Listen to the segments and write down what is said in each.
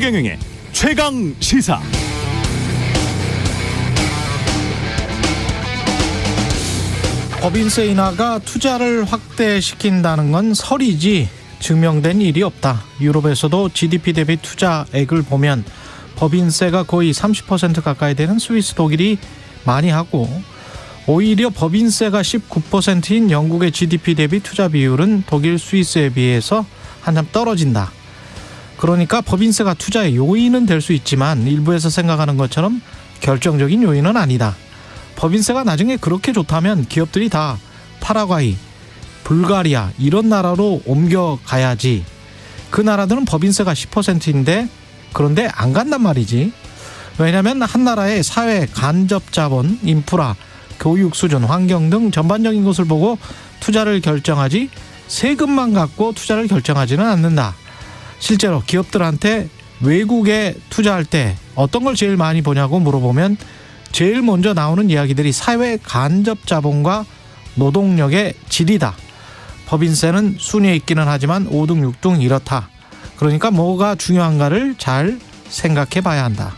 최경영의 최강 시사. 법인세 인하가 투자를 확대시킨다는 건 설이지 증명된 일이 없다. 유럽에서도 GDP 대비 투자액을 보면 법인세가 거의 30% 가까이 되는 스위스, 독일이 많이 하고, 오히려 법인세가 19%인 영국의 GDP 대비 투자 비율은 독일, 스위스에 비해서 한참 떨어진다. 그러니까 법인세가 투자의 요인은 될 수 있지만 일부에서 생각하는 것처럼 결정적인 요인은 아니다. 법인세가 나중에 그렇게 좋다면 기업들이 다 파라과이, 불가리아 이런 나라로 옮겨가야지. 그 나라들은 법인세가 10%인데 그런데 안 간단 말이지. 왜냐하면 한 나라의 사회 간접 자본, 인프라, 교육 수준, 환경 등 전반적인 것을 보고 투자를 결정하지 세금만 갖고 투자를 결정하지는 않는다. 실제로 기업들한테 외국에 투자할 때 어떤 걸 제일 많이 보냐고 물어보면 제일 먼저 나오는 이야기들이 사회 간접 자본과 노동력의 질이다. 법인세는 순위에 있기는 하지만 5등, 6등 이렇다. 그러니까 뭐가 중요한가를 잘 생각해 봐야 한다.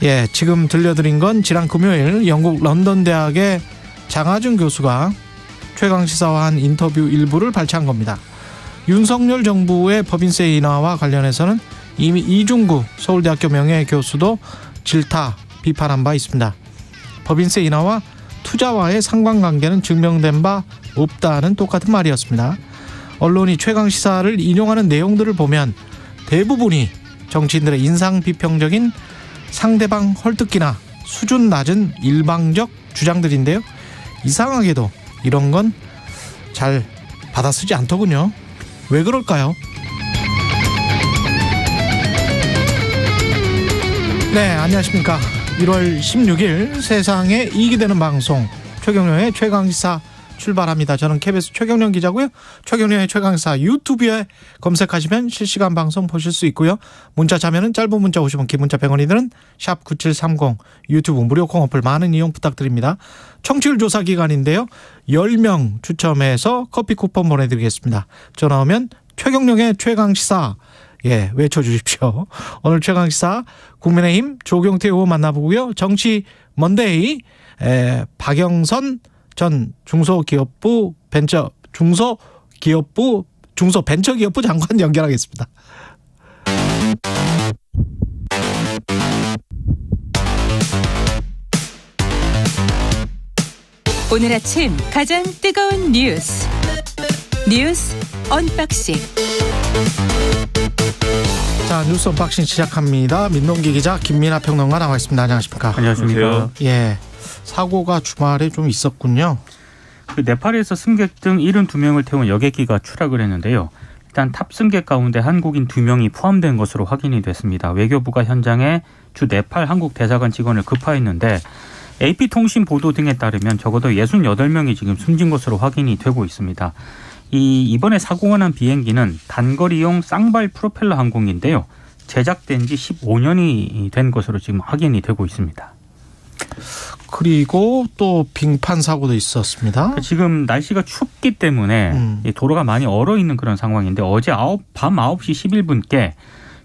예, 지금 들려드린 건 지난 금요일 영국 런던 대학의 장하준 교수가 최강시사와 한 인터뷰 일부를 발췌한 겁니다. 윤석열 정부의 법인세 인하와 관련해서는 이미 이중구 서울대학교 명예교수도 질타 비판한 바 있습니다. 법인세 인하와 투자와의 상관관계는 증명된 바 없다는 똑같은 말이었습니다. 언론이 최강시사를 인용하는 내용들을 보면 대부분이 정치인들의 인상 비평적인 상대방 헐뜯기나 수준 낮은 일방적 주장들인데요. 이상하게도 이런 건 잘 받아쓰지 않더군요. 왜 그럴까요? 네, 안녕하십니까. 1월 16일 세상에 이익이 되는 방송 최경영의 최강시사 출발합니다. 저는 KBS 최경영 기자고요. 최경영의 최강시사 유튜브에 검색하시면 실시간 방송 보실 수 있고요. 문자 자면은 짧은 문자 50원, 긴 문자 100원이 드는 샵 9730 유튜브 무료 콩 어플 많은 이용 부탁드립니다. 청취율 조사 기간인데요. 10명 추첨해서 커피 쿠폰 보내드리겠습니다. 전화 오면 최경영의 최강시사 외쳐주십시오. 오늘 최강시사 국민의힘 조경태 의원 만나보고요. 정치 먼데이 박영선 전 중소벤처기업부 장관 연결하겠습니다. 오늘 아침 가장 뜨거운 뉴스 언박싱. 자, 뉴스 언박싱 시작합니다. 민동기 기자, 김민하 평론가 나와 있습니다. 안녕하십니까? 안녕하십니까? 예, 사고가 주말에 좀 있었군요. 네팔에서 승객 등 72명을 태운 여객기가 추락을 했는데요. 일단 탑승객 가운데 한국인 2명이 포함된 것으로 확인이 됐습니다. 외교부가 현장에 주 네팔 한국 대사관 직원을 급파했는데 AP통신 보도 등에 따르면 적어도 68명이 지금 숨진 것으로 확인이 되고 있습니다. 이번에 사고가 난 비행기는 단거리용 쌍발 프로펠러 항공인데요. 제작된 지 15년이 된 것으로 지금 확인이 되고 있습니다. 그리고 또 빙판 사고도 있었습니다. 지금 날씨가 춥기 때문에 도로가 많이 얼어있는 그런 상황인데 어제 밤 9시 11분께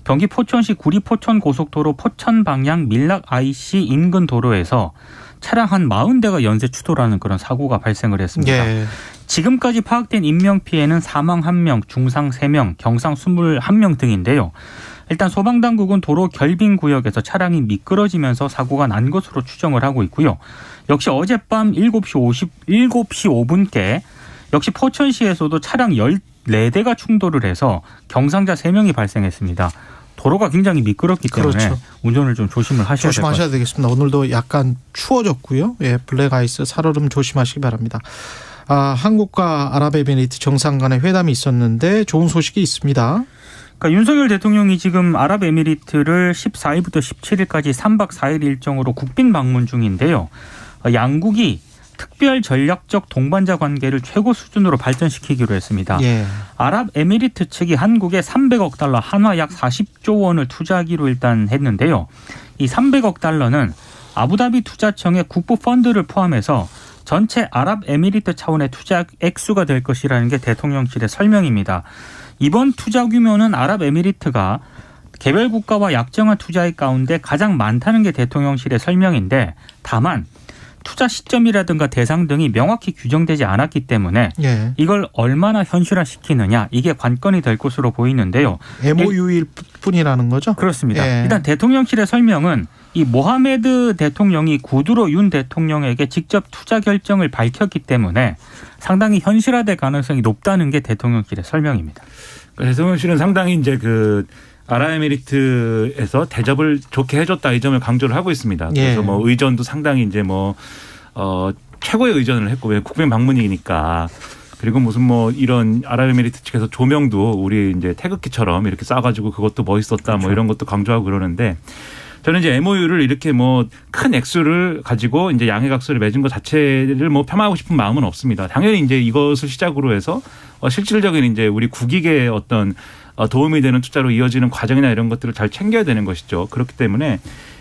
경기 포천시 구리 포천 고속도로 포천 방향 밀락 IC 인근 도로에서 차량 한 40대가 연쇄 추돌하는 그런 사고가 발생을 했습니다. 예. 지금까지 파악된 인명피해는 사망 1명, 중상 3명, 경상 21명 등인데요. 일단 소방당국은 도로 결빙 구역에서 차량이 미끄러지면서 사고가 난 것으로 추정을 하고 있고요. 역시 어젯밤 7시 5분께 역시 포천시에서도 차량 14대가 충돌을 해서 경상자 3명이 발생했습니다. 도로가 굉장히 미끄럽기 때문에 그렇죠. 운전을 좀 조심을 하셔야 될 것 같습니다. 조심하셔야 되겠습니다. 오늘도 약간 추워졌고요. 예, 블랙아이스, 살얼음 조심하시기 바랍니다. 한국과 아랍에미리트 정상 간의 회담이 있었는데 좋은 소식이 있습니다. 그러니까 윤석열 대통령이 지금 아랍에미리트를 14일부터 17일까지 3박 4일 일정으로 국빈 방문 중인데요. 양국이 특별 전략적 동반자 관계를 최고 수준으로 발전시키기로 했습니다. 예. 아랍에미리트 측이 한국에 300억 달러, 한화 약 40조 원을 투자하기로 일단 했는데요. 이 300억 달러는 아부다비 투자청의 국부 펀드를 포함해서 전체 아랍에미리트 차원의 투자 액수가 될 것이라는 게 대통령실의 설명입니다. 이번 투자 규모는 아랍에미리트가 개별 국가와 약정한 투자의 가운데 가장 많다는 게 대통령실의 설명인데 다만 투자 시점이라든가 대상 등이 명확히 규정되지 않았기 때문에 예. 이걸 얼마나 현실화시키느냐 이게 관건이 될 것으로 보이는데요. MOU일 뿐이라는 거죠? 그렇습니다. 예. 일단 대통령실의 설명은 이 모하메드 대통령이 구두로 윤 대통령에게 직접 투자 결정을 밝혔기 때문에 상당히 현실화될 가능성이 높다는 게 대통령실의 설명입니다. 대통령실은 상당히 이제 그 아랍에미리트에서 대접을 좋게 해줬다 이 점을 강조를 하고 있습니다. 그래서 예. 뭐 의전도 상당히 이제 뭐 최고의 의전을 했고 왜 국빈 방문이니까 그리고 무슨 뭐 이런 아랍에미리트 측에서 조명도 우리 이제 태극기처럼 이렇게 쏴가지고 그것도 멋있었다 그렇죠. 뭐 이런 것도 강조하고 그러는데 저는 이제 MOU를 이렇게 뭐 큰 액수를 가지고 이제 양해각서를 맺은 것 자체를 뭐 폄하하고 싶은 마음은 없습니다. 당연히 이제 이것을 시작으로 해서 실질적인 이제 우리 국익의 어떤 도움이 되는 투자로 이어지는 과정이나 이런 것들을 잘 챙겨야 되는 것이죠. 그렇기 때문에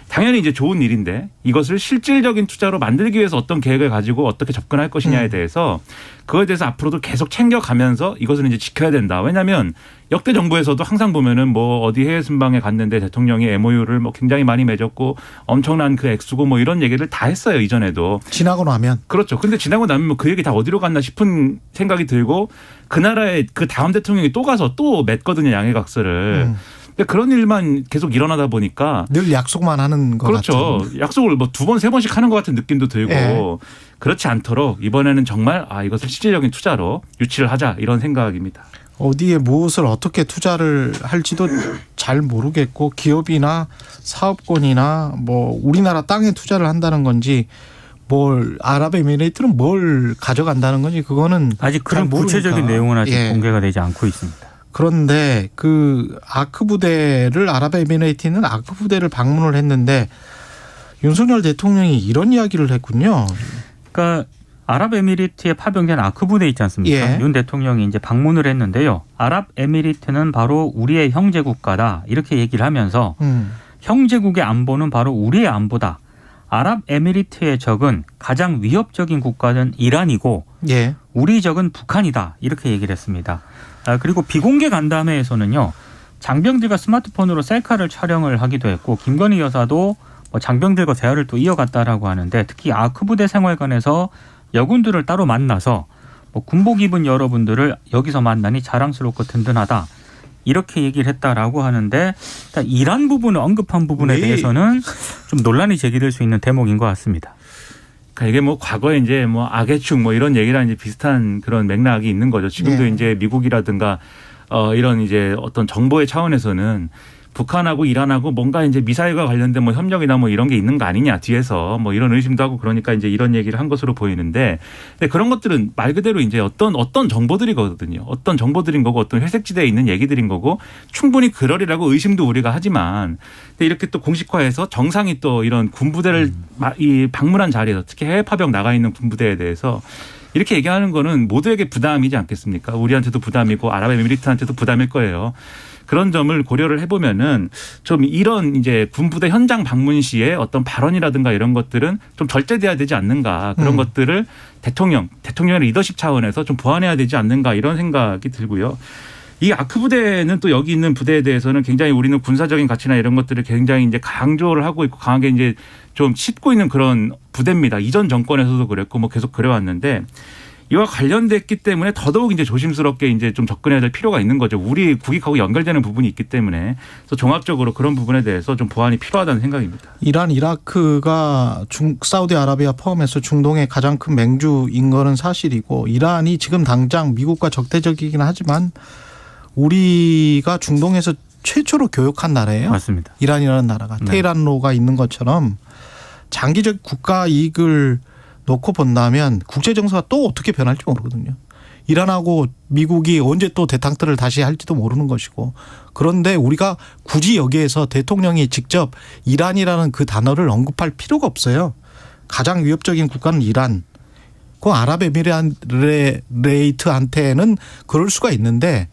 당연히 이제 좋은 일인데 이것을 실질적인 투자로 만들기 위해서 어떤 계획을 가지고 어떻게 접근할 것이냐에 대해서 그거에 대해서 앞으로도 계속 챙겨가면서 이것을 이제 지켜야 된다. 왜냐하면 역대 정부에서도 항상 보면은 뭐 어디 해외 순방에 갔는데 대통령이 MOU를 뭐 굉장히 많이 맺었고 엄청난 그 액수고 뭐 이런 얘기를 다 했어요. 이전에도. 지나고 나면. 그렇죠. 근데 지나고 나면 뭐 그 얘기 다 어디로 갔나 싶은 생각이 들고 그 나라에 그 다음 대통령이 또 가서 또 맺거든요. 양해각서를. 근데 그런 일만 계속 일어나다 보니까 늘 약속만 하는 것 그렇죠. 같은. 약속을 뭐 2번, 3번씩 하는 것 같은 느낌도 들고 예. 그렇지 않도록 이번에는 정말 이것을 실질적인 투자로 유치를 하자 이런 생각입니다. 어디에 무엇을 어떻게 투자를 할지도 잘 모르겠고 기업이나 사업권이나 뭐 우리나라 땅에 투자를 한다는 건지 뭘 아랍에미레이트는 뭘 가져간다는 건지 그거는 아직 그런 잘 구체적인 모르니까. 내용은 아직 예. 공개가 되지 않고 있습니다. 그런데 그 아크 부대를 아랍에미레이트는 아크 부대를 방문을 했는데 윤석열 대통령이 이런 이야기를 했군요. 그러니까 아랍에미리트에 파병된 아크 부대 있지 않습니까? 예. 윤 대통령이 이제 방문을 했는데요. 아랍에미리트는 바로 우리의 형제 국가다 이렇게 얘기를 하면서 형제국의 안보는 바로 우리의 안보다. 아랍에미리트의 적은 가장 위협적인 국가는 이란이고 예. 우리 적은 북한이다 이렇게 얘기를 했습니다. 그리고 비공개 간담회에서는요. 장병들과 스마트폰으로 셀카를 촬영을 하기도 했고 김건희 여사도 뭐 장병들과 대화를 또 이어갔다라고 하는데 특히 아크 부대 생활관에서 여군들을 따로 만나서 뭐 군복 입은 여러분들을 여기서 만나니 자랑스럽고 든든하다. 이렇게 얘기를 했다라고 하는데 일단 이란 부분을 언급한 부분에 대해서는 좀 논란이 제기될 수 있는 대목인 것 같습니다. 그러니까 이게 뭐 과거에 이제 뭐 악의 축 뭐 이런 얘기랑 이제 비슷한 그런 맥락이 있는 거죠. 지금도 네. 이제 미국이라든가 이런 이제 어떤 정보의 차원에서는 북한하고 이란하고 뭔가 이제 미사일과 관련된 뭐 협력이나 뭐 이런 게 있는 거 아니냐 뒤에서 뭐 이런 의심도 하고 그러니까 이제 이런 얘기를 한 것으로 보이는데 근데 그런 것들은 말 그대로 이제 어떤 정보들이거든요. 어떤 정보들인 거고 어떤 회색지대에 있는 얘기들인 거고 충분히 그러리라고 의심도 우리가 하지만 근데 이렇게 또 공식화해서 정상이 또 이런 군부대를 이 방문한 자리에서 특히 해외 파병 나가 있는 군부대에 대해서 이렇게 얘기하는 거는 모두에게 부담이지 않겠습니까? 우리한테도 부담이고 아랍에미리트한테도 부담일 거예요. 그런 점을 고려를 해보면은 좀 이런 이제 군부대 현장 방문 시에 어떤 발언이라든가 이런 것들은 좀 절제돼야 되지 않는가 그런 것들을 대통령의 리더십 차원에서 좀 보완해야 되지 않는가 이런 생각이 들고요. 이 아크 부대는 또 여기 있는 부대에 대해서는 굉장히 우리는 군사적인 가치나 이런 것들을 굉장히 이제 강조를 하고 있고 강하게 이제 좀 싣고 있는 그런 부대입니다. 이전 정권에서도 그랬고 뭐 계속 그래왔는데 이와 관련됐기 때문에 더더욱 이제 조심스럽게 이제 좀 접근해야 될 필요가 있는 거죠. 우리 국익하고 연결되는 부분이 있기 때문에 그래서 종합적으로 그런 부분에 대해서 좀 보완이 필요하다는 생각입니다. 이란, 이라크가 사우디아라비아 포함해서 중동의 가장 큰 맹주인 거는 사실이고 이란이 지금 당장 미국과 적대적이긴 하지만 우리가 중동에서 최초로 교역한 나라예요. 맞습니다. 이란이라는 나라가 네. 테헤란로가 있는 것처럼 장기적 국가 이익을 놓고 본다면 국제 정세가 또 어떻게 변할지 모르거든요. 이란하고 미국이 언제 또 대탕트를 다시 할지도 모르는 것이고 그런데 우리가 굳이 여기에서 대통령이 직접 이란이라는 그 단어를 언급할 필요가 없어요. 가장 위협적인 국가는 이란. 그 아랍에미레이트한테는 그럴 수가 있는데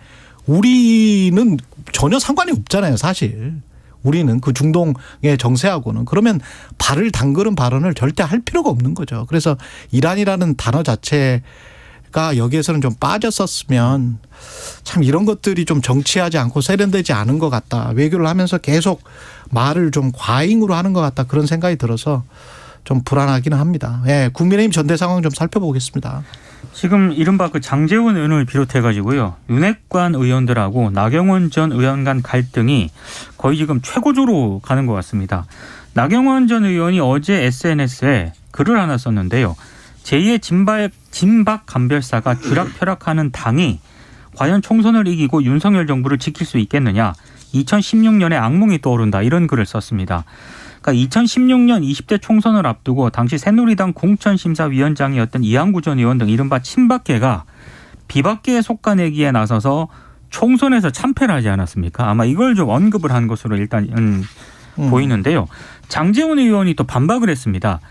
우리는 전혀 상관이 없잖아요, 사실. 우리는 그 중동의 정세하고는 그러면 발을 담그는 발언을 절대 할 필요가 없는 거죠. 그래서 이란이라는 단어 자체를 가 여기에서는 좀 빠졌었으면 참 이런 것들이 좀 정치하지 않고 세련되지 않은 것 같다. 외교를 하면서 계속 말을 좀 과잉으로 하는 것 같다. 그런 생각이 들어서 좀 불안하기는 합니다. 예, 국민의힘 전대 상황 좀 살펴보겠습니다. 지금 이른바 그 장제원 의원을 비롯해 가지고요. 윤핵관 의원들하고 나경원 전 의원 간 갈등이 거의 지금 최고조로 가는 것 같습니다. 나경원 전 의원이 어제 SNS에 글을 하나 썼는데요. 제2의 진박 감별사가 쥐락펴락하는 당이 과연 총선을 이기고 윤석열 정부를 지킬 수 있겠느냐. 2016년에 악몽이 떠오른다. 이런 글을 썼습니다. 그러니까 2016년 20대 총선을 앞두고 당시 새누리당 공천심사위원장이었던 이한구 전 의원 등 이른바 친박계가 비박계에 속아내기에 나서서 총선에서 참패를 하지 않았습니까? 아마 이걸 좀 언급을 한 것으로 일단 보이는데요. 장제원 의원이 또 반박을 했습니다.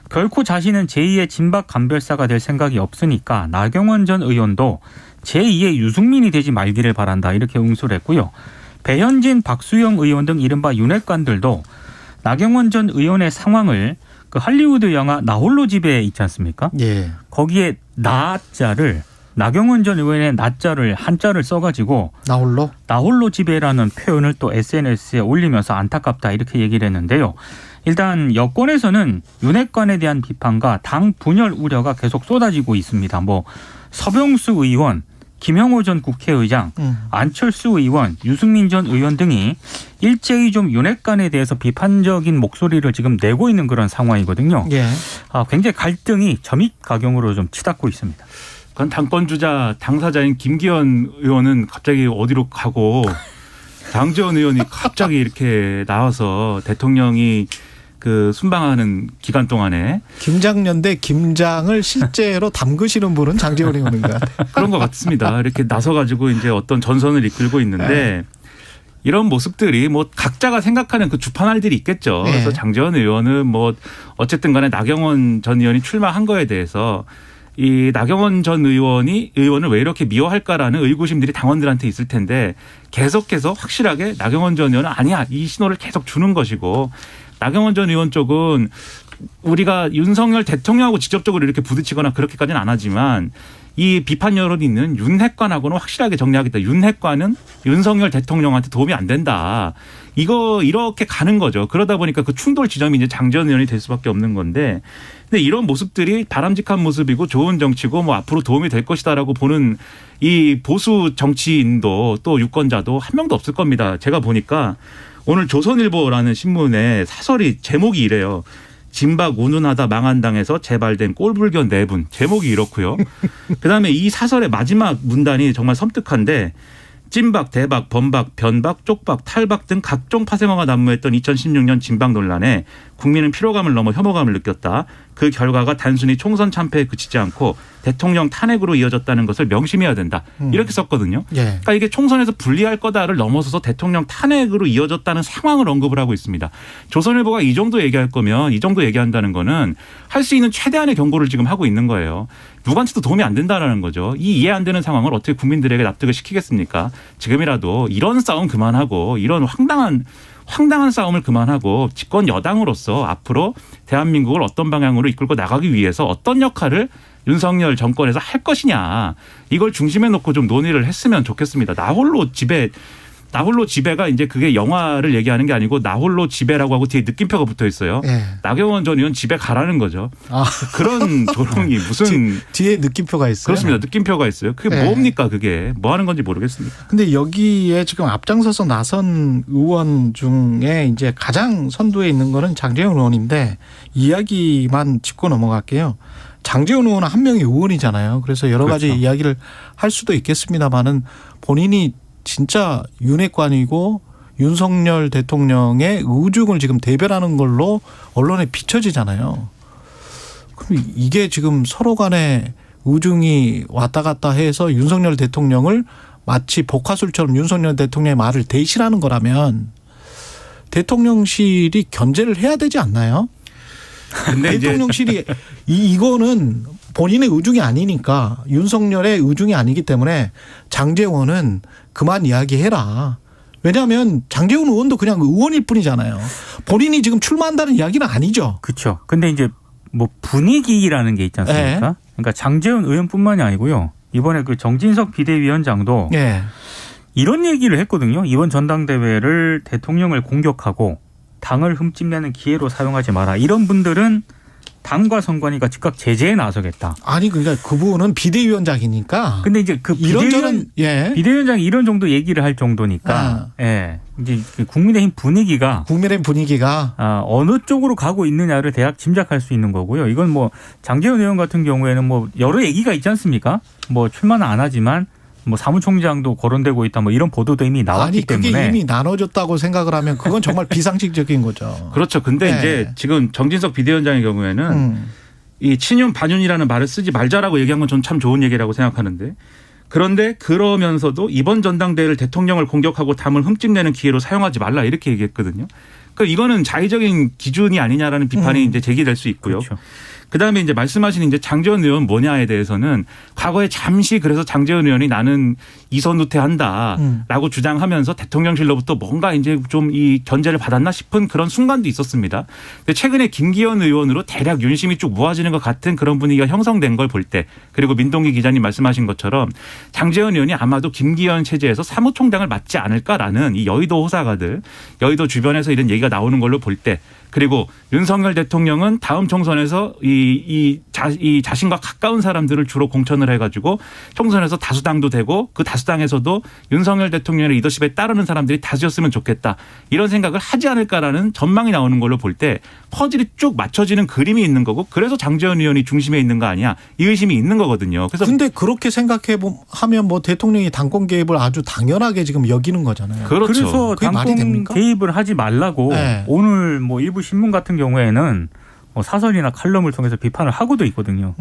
결코 자신은 제2의 진박 감별사가 될 생각이 없으니까 나경원 전 의원도 제2의 유승민이 되지 말기를 바란다. 이렇게 응수를 했고요. 배현진, 박수영 의원 등 이른바 윤핵관들도 나경원 전 의원의 상황을 그 할리우드 영화 나홀로 집에 있지 않습니까? 예. 거기에 나자를 나경원 전 의원의 나자를 한자를 써가지고 나홀로 집에라는 표현을 또 SNS에 올리면서 안타깝다 이렇게 얘기를 했는데요. 일단 여권에서는 윤핵관에 대한 비판과 당 분열 우려가 계속 쏟아지고 있습니다. 뭐 서병수 의원, 김영호 전 국회의장, 안철수 의원, 유승민 전 의원 등이 일제히 좀 윤핵관에 대해서 비판적인 목소리를 지금 내고 있는 그런 상황이거든요. 예. 굉장히 갈등이 점입가경으로 좀 치닫고 있습니다. 그건 당권 주자 당사자인 김기현 의원은 갑자기 어디로 가고 장제원 의원이 갑자기 이렇게 나와서 대통령이 그 순방하는 기간 동안에 김장년대 김장을 실제로 담그시는 분은 장제원 의원인 것 같아요. 그런 것 같습니다. 이렇게 나서가지고 이제 어떤 전선을 이끌고 있는데 이런 모습들이 뭐 각자가 생각하는 그 주판알들이 있겠죠. 네. 그래서 장제원 의원은 뭐 어쨌든 간에 나경원 전 의원이 출마한 거에 대해서 이 나경원 전 의원을 왜 이렇게 미워할까라는 의구심들이 당원들한테 있을 텐데 계속해서 확실하게 나경원 전 의원은 아니야 이 신호를 계속 주는 것이고 나경원 전 의원 쪽은 우리가 윤석열 대통령하고 직접적으로 이렇게 부딪히거나 그렇게까지는 안 하지만 이 비판 여론이 있는 윤핵관하고는 확실하게 정리하겠다. 윤핵관은 윤석열 대통령한테 도움이 안 된다. 이렇게 가는 거죠. 그러다 보니까 그 충돌 지점이 이제 장제원 의원이 될 수밖에 없는 건데 근데 이런 모습들이 바람직한 모습이고 좋은 정치고 뭐 앞으로 도움이 될 것이다라고 보는 이 보수 정치인도 또 유권자도 한 명도 없을 겁니다. 제가 보니까 오늘 조선일보라는 신문의 사설이 제목이 이래요. 진박 운운하다 망한 당에서 재발된 꼴불견 4분. 제목이 이렇고요. 그다음에 이 사설의 마지막 문단이 정말 섬뜩한데 찐박, 대박, 범박, 변박, 쪽박, 탈박 등 각종 파생어가 난무했던 2016년 진박 논란에 국민은 피로감을 넘어 혐오감을 느꼈다. 그 결과가 단순히 총선 참패에 그치지 않고 대통령 탄핵으로 이어졌다는 것을 명심해야 된다. 이렇게 썼거든요. 예. 그러니까 이게 총선에서 불리할 거다를 넘어서서 대통령 탄핵으로 이어졌다는 상황을 언급을 하고 있습니다. 조선일보가 이 정도 얘기할 거면 이 정도 얘기한다는 거는 할 수 있는 최대한의 경고를 지금 하고 있는 거예요. 누구한테도 도움이 안 된다라는 거죠. 이 이해 안 되는 상황을 어떻게 국민들에게 납득을 시키겠습니까? 지금이라도 이런 싸움 그만하고 이런 황당한 싸움을 그만하고 집권 여당으로서 앞으로 대한민국을 어떤 방향으로 이끌고 나가기 위해서 어떤 역할을 윤석열 정권에서 할 것이냐. 이걸 중심에 놓고 좀 논의를 했으면 좋겠습니다. 나홀로 집에가 이제 그게 영화를 얘기하는 게 아니고 나홀로 집에라고 하고 뒤에 느낌표가 붙어 있어요. 네. 나경원 전 의원 집에 가라는 거죠. 그런 조롱이 무슨. 뒤에 느낌표가 있어요? 그렇습니다. 느낌표가 있어요. 그게 뭡니까 그게. 뭐 하는 건지 모르겠습니다. 근데 여기에 지금 앞장서서 나선 의원 중에 이제 가장 선두에 있는 거는 장제원 의원인데 이야기만 짚고 넘어갈게요. 장제원 의원은 한 명의 의원이잖아요. 그래서 여러 가지 그렇죠. 이야기를 할 수도 있겠습니다만은 본인이 진짜 윤핵관이고 윤석열 대통령의 의중을 지금 대변하는 걸로 언론에 비춰지잖아요. 그럼 이게 지금 서로 간에 의중이 왔다 갔다 해서 윤석열 대통령을 마치 복화술처럼 윤석열 대통령의 말을 대신하는 거라면 대통령실이 견제를 해야 되지 않나요? 근데 대통령실이 이거는 본인의 의중이 아니니까 윤석열의 의중이 아니기 때문에 장제원은 그만 이야기해라. 왜냐하면 장제원 의원도 그냥 의원일 뿐이잖아요. 본인이 지금 출마한다는 이야기는 아니죠. 그렇죠. 근데 이제 뭐 분위기라는 게 있지 않습니까? 그러니까 장제원 의원뿐만이 아니고요. 이번에 그 정진석 비대위원장도 예. 이런 얘기를 했거든요. 이번 전당대회를 대통령을 공격하고 당을 흠집내는 기회로 사용하지 마라. 이런 분들은 당과 선관위가 즉각 제재에 나서겠다. 아니 그러니까 그분은 비대위원장이니까. 근데 이제 그 이런저런 비대위원장이 이런 정도 얘기를 할 정도니까 예. 이제 국민의힘 분위기가 어느 쪽으로 가고 있느냐를 대략 짐작할 수 있는 거고요. 이건 뭐 장제원 의원 같은 경우에는 뭐 여러 얘기가 있지 않습니까? 뭐 출마는 안 하지만 뭐 사무총장도 거론되고 있다 뭐 이런 보도도 이미 나왔기 때문에. 그게 이미 나눠졌다고 생각을 하면 그건 정말 비상식적인 거죠. 그렇죠. 근데 이제 지금 정진석 비대위원장의 경우에는 이 친윤 반윤이라는 말을 쓰지 말자라고 얘기한 건 전 참 좋은 얘기라고 생각하는데, 그런데 그러면서도 이번 전당대회를 대통령을 공격하고 당을 흠집내는 기회로 사용하지 말라 이렇게 얘기했거든요. 그러니까 이거는 자의적인 기준이 아니냐라는 비판이 이제 제기될 수 있고요. 그렇죠. 그다음에 이제 말씀하신 이제 장제원 의원 뭐냐에 대해서는 과거에 잠시 그래서 장제원 의원이 나는 이선 후퇴한다라고 주장하면서 대통령실로부터 뭔가 이제 좀 이 견제를 받았나 싶은 그런 순간도 있었습니다. 근데 최근에 김기현 의원으로 대략 윤심이 쭉 모아지는 것 같은 그런 분위기가 형성된 걸 볼 때, 그리고 민동기 기자님 말씀하신 것처럼 장제원 의원이 아마도 김기현 체제에서 사무총장을 맡지 않을까라는 이 여의도 호사가들, 여의도 주변에서 이런 얘기가 나오는 걸로 볼 때, 그리고 윤석열 대통령은 다음 총선에서 이 자신과 가까운 사람들을 주로 공천을 해가지고 총선에서 다수당도 되고 그 다수당에서도 윤석열 대통령의 리더십에 따르는 사람들이 다수였으면 좋겠다. 이런 생각을 하지 않을까라는 전망이 나오는 걸로 볼 때 퍼즐이 쭉 맞춰지는 그림이 있는 거고, 그래서 장제원 의원이 중심에 있는 거 아니야, 이 의심이 있는 거거든요. 그래서 근데 그렇게 생각하면 뭐 대통령이 당권 개입을 아주 당연하게 지금 여기는 거잖아요. 그렇죠. 그래서 당권 개입을 하지 말라고 오늘 뭐 일부 신문 같은 경우에는 뭐 사설이나 칼럼을 통해서 비판을 하고도 있거든요.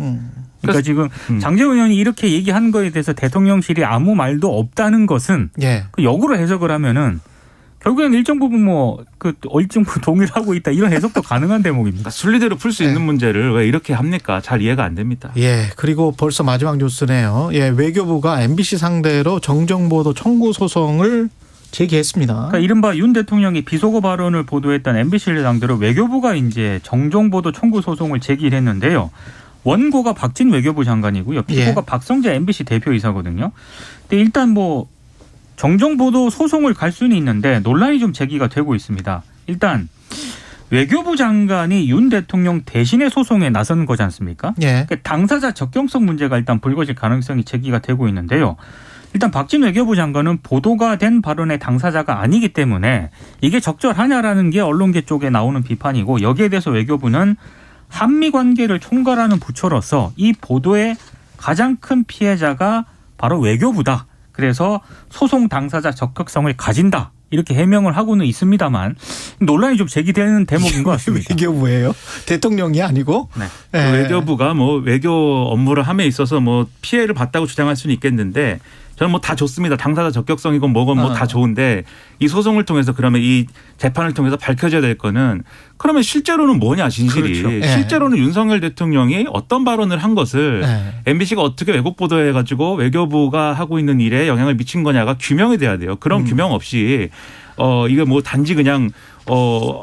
그러니까 지금 장제원 의원이 이렇게 얘기한 거에 대해서 대통령실이 아무 말도 없다는 것은 그 역으로 해석을 하면은 결국엔 일정 부분 뭐 그 일정 부분 동일하고 있다, 이런 해석도 가능한 대목입니다. 순리대로 풀 수 있는 문제를 왜 이렇게 합니까? 잘 이해가 안 됩니다. 예. 그리고 벌써 마지막 뉴스네요. 예. 외교부가 MBC 상대로 정정보도 청구 소송을 제기했습니다. 그러니까 이른바 윤 대통령이 비속어 발언을 보도했던 MBC를 상대로 외교부가 이제 정정보도 청구 소송을 제기했는데요. 원고가 박진 외교부 장관이고요. 피고가 박성재 MBC 대표이사거든요. 근데 일단 뭐 정정보도 소송을 갈 수는 있는데 논란이 좀 제기가 되고 있습니다. 일단 외교부 장관이 윤 대통령 대신에 소송에 나서는 거지 않습니까? 그러니까 당사자 적격성 문제가 일단 불거질 가능성이 제기가 되고 있는데요. 일단 박진 외교부 장관은 보도가 된 발언의 당사자가 아니기 때문에 이게 적절하냐라는 게 언론계 쪽에 나오는 비판이고, 여기에 대해서 외교부는 한미 관계를 총괄하는 부처로서 이 보도의 가장 큰 피해자가 바로 외교부다. 그래서 소송 당사자 적격성을 가진다. 이렇게 해명을 하고는 있습니다만 논란이 좀 제기되는 대목인 것 같습니다. 외교부예요? 대통령이 아니고? 네. 외교부가 뭐 외교 업무를 함에 있어서 뭐 피해를 봤다고 주장할 수는 있겠는데, 저는 뭐 다 좋습니다. 당사자 적격성이건 뭐건 뭐 다 좋은데, 이 소송을 통해서 그러면 이 재판을 통해서 밝혀져야 될 거는 그러면 실제로는 뭐냐, 진실이. 그렇죠. 실제로는 윤석열 대통령이 어떤 발언을 한 것을 MBC가 어떻게 왜곡 보도해가지고 외교부가 하고 있는 일에 영향을 미친 거냐가 규명이 돼야 돼요. 그런 규명 없이 이게 뭐 단지 그냥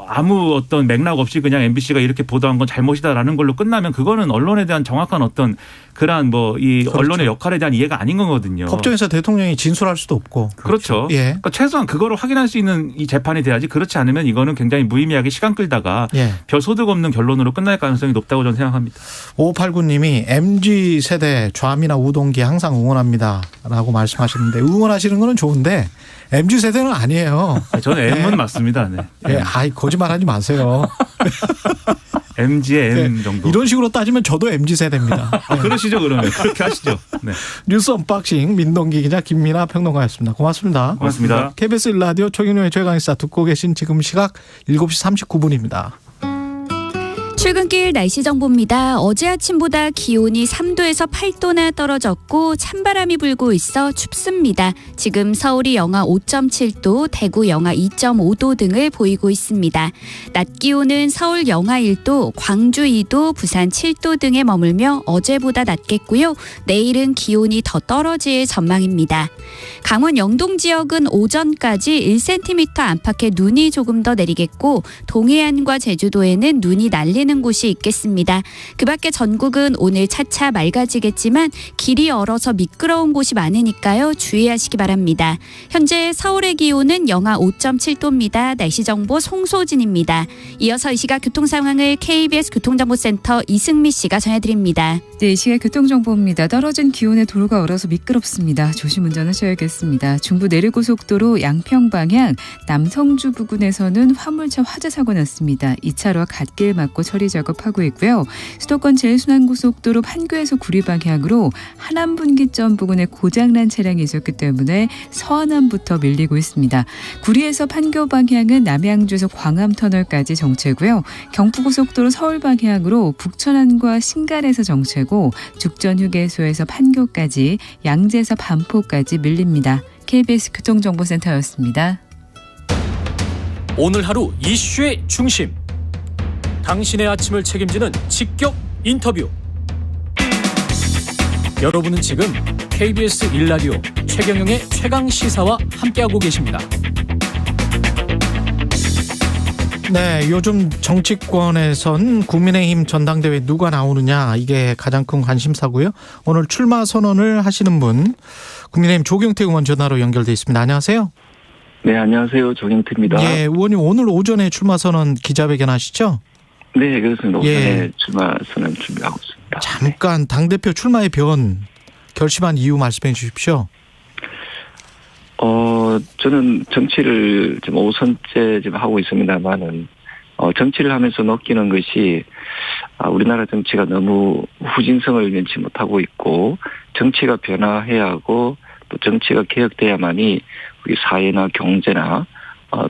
아무 어떤 맥락 없이 그냥 MBC가 이렇게 보도한 건 잘못이다라는 걸로 끝나면 그거는 언론에 대한 정확한 어떤 그러한 뭐 이 언론의 역할에 대한 이해가 아닌 거거든요. 법정에서 대통령이 진술할 수도 없고. 그렇죠. 그러니까 최소한 그거를 확인할 수 있는 이 재판이 돼야지, 그렇지 않으면 이거는 굉장히 무의미하게 시간 끌다가 별 소득 없는 결론으로 끝날 가능성이 높다고 저는 생각합니다. 5589님이 MZ세대 좌미나 우동기 항상 응원합니다라고 말씀하시는데, 응원하시는 거는 좋은데 MZ세대는 아니에요. 저는 M은 맞습니다. 네. 거짓말하지 마세요. MG의 M 정도. 이런 식으로 따지면 저도 MZ세대입니다. 그러시죠, 그러면. 그렇게 하시죠. 네. 뉴스 언박싱 민동기 기자, 김민아 평론가였습니다. 고맙습니다. 고맙습니다. KBS 1라디오 최경영의 최강시사 듣고 계신 지금 시각 7시 39분입니다. 출근길 날씨 정보입니다. 어제 아침보다 기온이 3도에서 8도나 떨어졌고 찬바람이 불고 있어 춥습니다. 지금 서울이 영하 5.7도, 대구 영하 2.5도 등을 보이고 있습니다. 낮 기온은 서울 영하 1도, 광주 2도, 부산 7도 등에 머물며 어제보다 낮겠고요. 내일은 기온이 더 떨어질 전망입니다. 강원 영동 지역은 오전까지 1cm 안팎의 눈이 조금 더 내리겠고, 동해안과 제주도에는 눈이 날리는 막히는 곳이 있겠습니다. 그 밖에 전국은 오늘 차차 맑아지겠지만 길이 얼어서 미끄러운 곳이 많으니까요. 주의하시기 바랍니다. 현재 서울의 기온은 영하 5.7도입니다. 날씨 정보 송소진입니다. 이어서 이 시각 교통 상황을 KBS 교통정보센터 이승미 씨가 전해드립니다. 네, 이 시각 교통정보입니다. 떨어진 기온에 도로가 얼어서 미끄럽습니다. 조심 운전하셔야겠습니다. 중부 내륙고속도로 양평 방향 남성주 부근에서는 화물차 화재 사고 났습니다. 2차로와 갓길 막고 처리 작업하고 있고요. 수도권 제일순환고속도로 판교에서 구리 방향으로 하남분기점 부근에 고장난 차량이 있었기 때문에 서안암부터 밀리고 있습니다. 구리에서 판교 방향은 남양주에서 광암터널까지 정체고요. 경부고속도로 서울 방향으로 북천안과 신갈에서 정체고 죽전휴게소에서 판교까지 양재에서 반포까지 밀립니다. KBS 교통정보센터였습니다. 오늘 하루 이슈의 중심. 당신의 아침을 책임지는 직격 인터뷰. 여러분은 지금 KBS 1라디오 최경영의 최강시사와 함께하고 계십니다. 네, 요즘 정치권에선 국민의힘 전당대회 누가 나오느냐 이게 가장 큰 관심사고요. 오늘 출마 선언을 하시는 분 국민의힘 조경태 의원 전화로 연결돼 있습니다. 안녕하세요. 네, 안녕하세요. 조경태입니다. 예, 의원님 오늘 오전에 출마 선언 기자회견 하시죠? 네, 그렇습니다. 오전에 예. 출마 선언 준비하고 있습니다. 잠깐 당대표 출마의 변 결심한 이유 말씀해 주십시오. 저는 정치를 지금 5선째 지금 하고 있습니다만은, 정치를 하면서 느끼는 것이, 우리나라 정치가 너무 후진성을 면치 못하고 있고, 정치가 변화해야 하고, 또 정치가 개혁돼야만이 우리 사회나 경제나,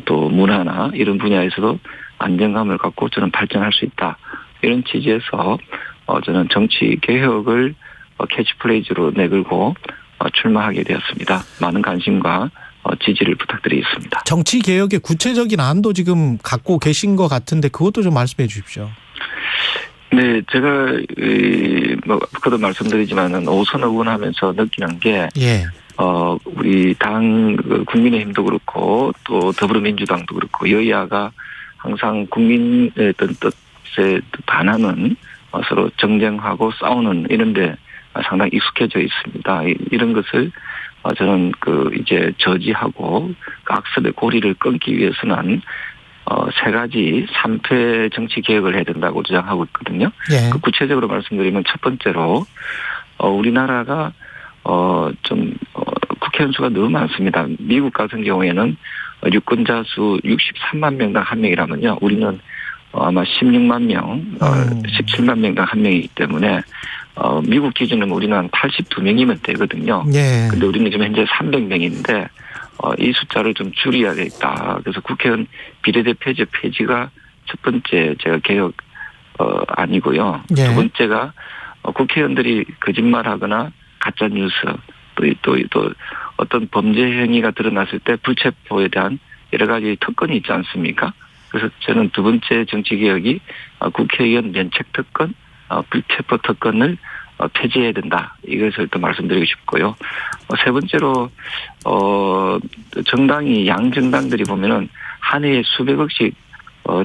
또 문화나 이런 분야에서도 안정감을 갖고 저는 발전할 수 있다. 이런 취지에서, 저는 정치 개혁을 캐치프레이즈로 내걸고, 출마하게 되었습니다. 많은 관심과 지지를 부탁드리겠습니다. 정치 개혁의 구체적인 안도 지금 갖고 계신 것 같은데 그것도 좀 말씀해 주십시오. 네, 제가 그도 말씀드리지만은 5선 의원하면서 느끼는 게 예. 우리 당 국민의힘도 그렇고 또 더불어민주당도 그렇고 여야가 항상 국민의 어떤 뜻에 반하는 서로 정쟁하고 싸우는 이런데 상당히 익숙해져 있습니다. 이런 것을 저는 이제 저지하고 악습의 고리를 끊기 위해서는 3가지 3패 정치 개혁을 해야 된다고 주장하고 있거든요. 예. 구체적으로 말씀드리면 첫 번째로 우리나라가 좀 국회의원 수가 너무 많습니다. 미국 같은 경우에는 유권자 수 63만 명당 1명이라면요. 우리는 아마 16만 명, 17만 명당 1명이기 때문에 미국 기준으로 우리는 한 82명이면 되거든요. 예. 근데 우리는 지금 현재 300명인데 이 숫자를 좀 줄여야 되겠다. 그래서 국회의원 비례대표제 폐지가 첫 번째 제가 개혁 아니고요. 예. 두 번째가 국회의원들이 거짓말하거나 가짜 뉴스 또 어떤 범죄 행위가 드러났을 때 불체포에 대한 여러 가지 특권이 있지 않습니까? 그래서 저는 두 번째 정치 개혁이 국회의원 면책 특권, 불체포 특권을 폐지해야 된다. 이것을 또 말씀드리고 싶고요. 세 번째로 정당이 양정당들이 보면은 한 해에 수백억씩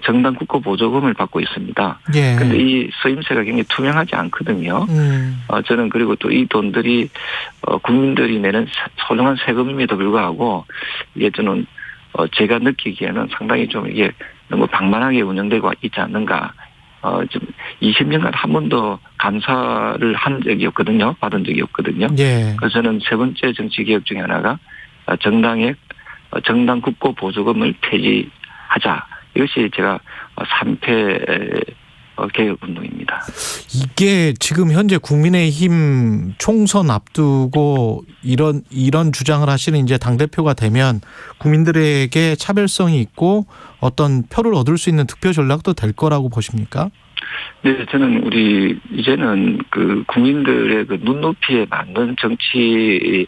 정당 국고 보조금을 받고 있습니다. 예. 근데 이 서임세가 굉장히 투명하지 않거든요. 저는 그리고 또 이 돈들이 국민들이 내는 소중한 세금임에도 불구하고 이게 저는 제가 느끼기에는 상당히 좀 이게 너무 방만하게 운영되고 있지 않는가. 좀 20년간 한 번도 감사를 한 적이 없거든요. 받은 적이 없거든요. 예. 그래서 저는 세 번째 정치 개혁 중에 하나가 정당 국고 보조금을 폐지하자. 이것이 제가 3패 개혁 운동입니다. 이게 지금 현재 국민의힘 총선 앞두고 이런 주장을 하시는 이제 당대표가 되면 국민들에게 차별성이 있고 어떤 표를 얻을 수 있는 득표 전략도 될 거라고 보십니까? 네, 저는 이제는 국민들의 눈높이에 맞는 정치를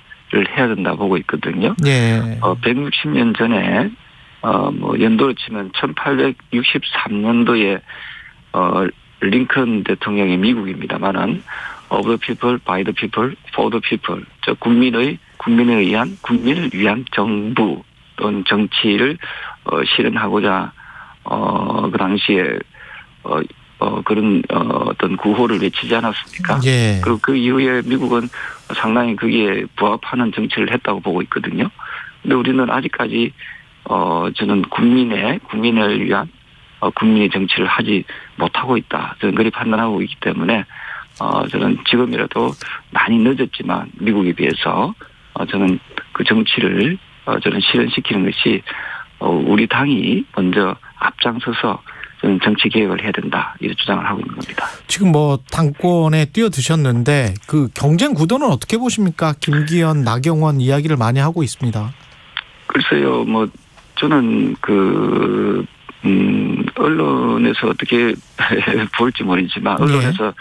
해야 된다 보고 있거든요. 예. 160년 전에 연도로 치면 1863년도에 링컨 대통령이 미국입니다만은 of the people, by the people, for the people. 국민에 의한, 국민을 위한 정부 또는 정치를 실현하고자 그 당시에 그런 어떤 구호를 외치지 않았습니까? 예. 그리고 그 이후에 미국은 상당히 그게 부합하는 정치를 했다고 보고 있거든요. 근데 우리는 아직까지 저는 국민을 위한 국민의 정치를 하지 못하고 있다. 저는 그렇게 판단하고 있기 때문에 저는 지금이라도 많이 늦었지만 미국에 비해서 저는 그 정치를 저는 실현시키는 것이 우리 당이 먼저 앞장서서 저는 정치 개혁을 해야 된다 이런 주장을 하고 있는 겁니다. 지금 뭐 당권에 뛰어드셨는데 그 경쟁 구도는 어떻게 보십니까? 김기현, 나경원 이야기를 많이 하고 있습니다. 글쎄요, 뭐 저는 언론에서 어떻게 볼지 모르지만 언론에서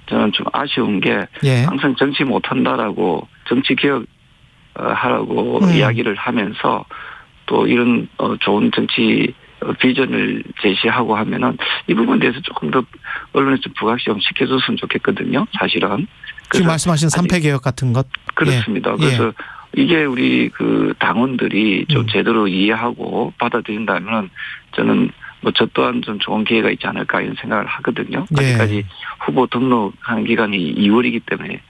저는 좀 아쉬운 게 항상 정치 못한다라고 정치 개혁 하라고 이야기를 하면서 또 이런 좋은 정치 비전을 제시하고 하면은 이 부분에 대해서 조금 더 언론에서 좀 부각시험 시켜줬으면 좋겠거든요. 사실은. 지금 말씀하신 3패 개혁 같은 것. 그렇습니다. 그래서 이게 우리 그 당원들이 좀 제대로 이해하고 받아들인다면 저는 뭐 저 또한 좀 좋은 기회가 있지 않을까 이런 생각을 하거든요. 아직까지 후보 등록하는 기간이 2월이기 때문에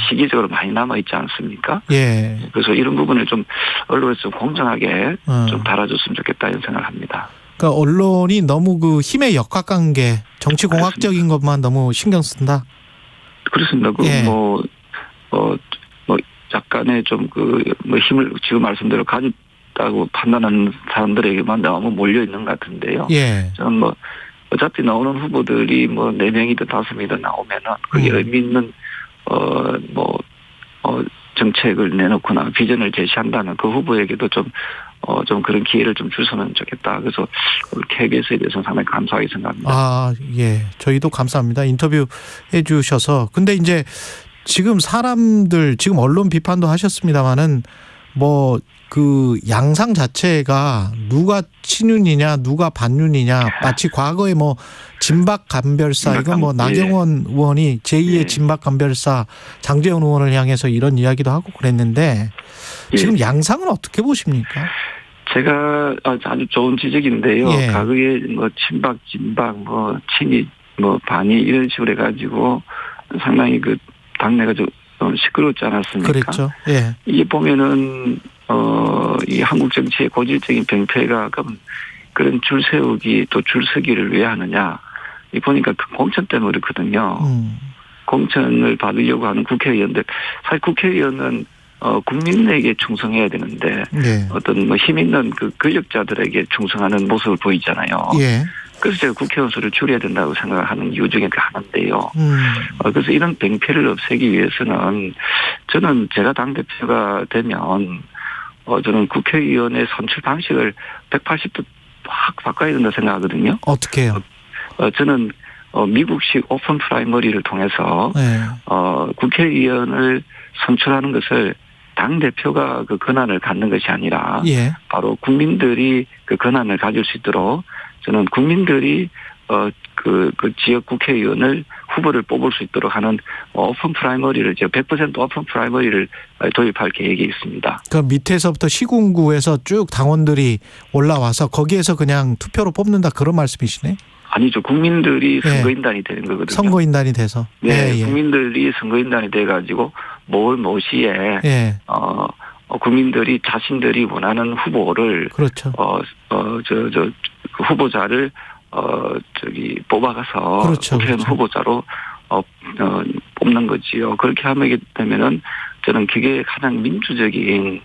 시기적으로 많이 남아 있지 않습니까? 그래서 이런 부분을 좀 언론에서 좀 공정하게 좀 달아줬으면 좋겠다 이런 생각을 합니다. 그러니까 언론이 너무 그 힘의 역학관계, 정치 공학적인 것만 너무 신경 쓴다. 그렇습니다. 뭐 약간의 좀 힘을 지금 말씀대로 가졌다고 판단하는 사람들에게만 너무 몰려 있는 것 같은데요. 저는 뭐 어차피 나오는 후보들이 뭐 4명이든 5명이든 나오면은 그게 의미 있는 정책을 내놓거나 비전을 제시한다는 그 후보에게도 좀 그런 기회를 좀 주서는 좋겠다. 그래서 KBS에 대해서는 상당히 감사하게 생각합니다. 저희도 감사합니다. 인터뷰 해주셔서. 근데 이제 지금 사람들 지금 언론 비판도 하셨습니다만은 뭐 그 양상 자체가 누가 친윤이냐 누가 반윤이냐 마치 과거에 뭐 진박 간별사 이건 뭐 나경원 의원이 제2의 진박 간별사 장제원 의원을 향해서 이런 이야기도 하고 그랬는데 지금 양상은 어떻게 보십니까? 제가 아주 좋은 지적인데요. 과거에 뭐 친박 진박 뭐 친이 뭐 반이 이런 식으로 해가지고 상당히 그 당내가 좀 시끄럽지 않았습니까? 그렇죠. 이게 보면은 이 한국 정치의 고질적인 병폐가 그런 줄 세우기 또 줄 서기를 왜 하느냐? 이 보니까 그 공천 때문에 그렇거든요. 공천을 받으려고 하는 국회의원들, 사실 국회의원은 국민에게 충성해야 되는데 어떤 뭐 힘 있는 그 권력자들에게 충성하는 모습을 보이잖아요. 그래서 제가 국회의원 수를 줄여야 된다고 생각하는 이유 중에 하나인데요. 그래서 이런 병폐를 없애기 위해서는 저는 제가 당대표가 되면 저는 국회의원의 선출 방식을 180도 확 바꿔야 된다 생각하거든요. 어떻게 해요? 저는 미국식 오픈 프라이머리를 통해서 국회의원을 선출하는 것을 당대표가 그 권한을 갖는 것이 아니라 바로 국민들이 그 권한을 가질 수 있도록 저는 국민들이 그 지역 국회의원을 후보를 뽑을 수 있도록 하는 오픈 프라이머리를 100% 오픈 프라이머리를 도입할 계획이 있습니다. 그 밑에서부터 시군구에서 쭉 당원들이 올라와서 거기에서 그냥 투표로 뽑는다 그런 말씀이시네? 아니죠. 국민들이 선거인단이 되는 거거든요. 선거인단이 돼서. 국민들이 선거인단이 돼가지고 모시에 국민들이 자신들이 원하는 후보를 그 후보자를 뽑아가서 국회의원 후보자로 뽑는 거지요. 그렇게 하게 되면은 저는 그게 가장 민주적인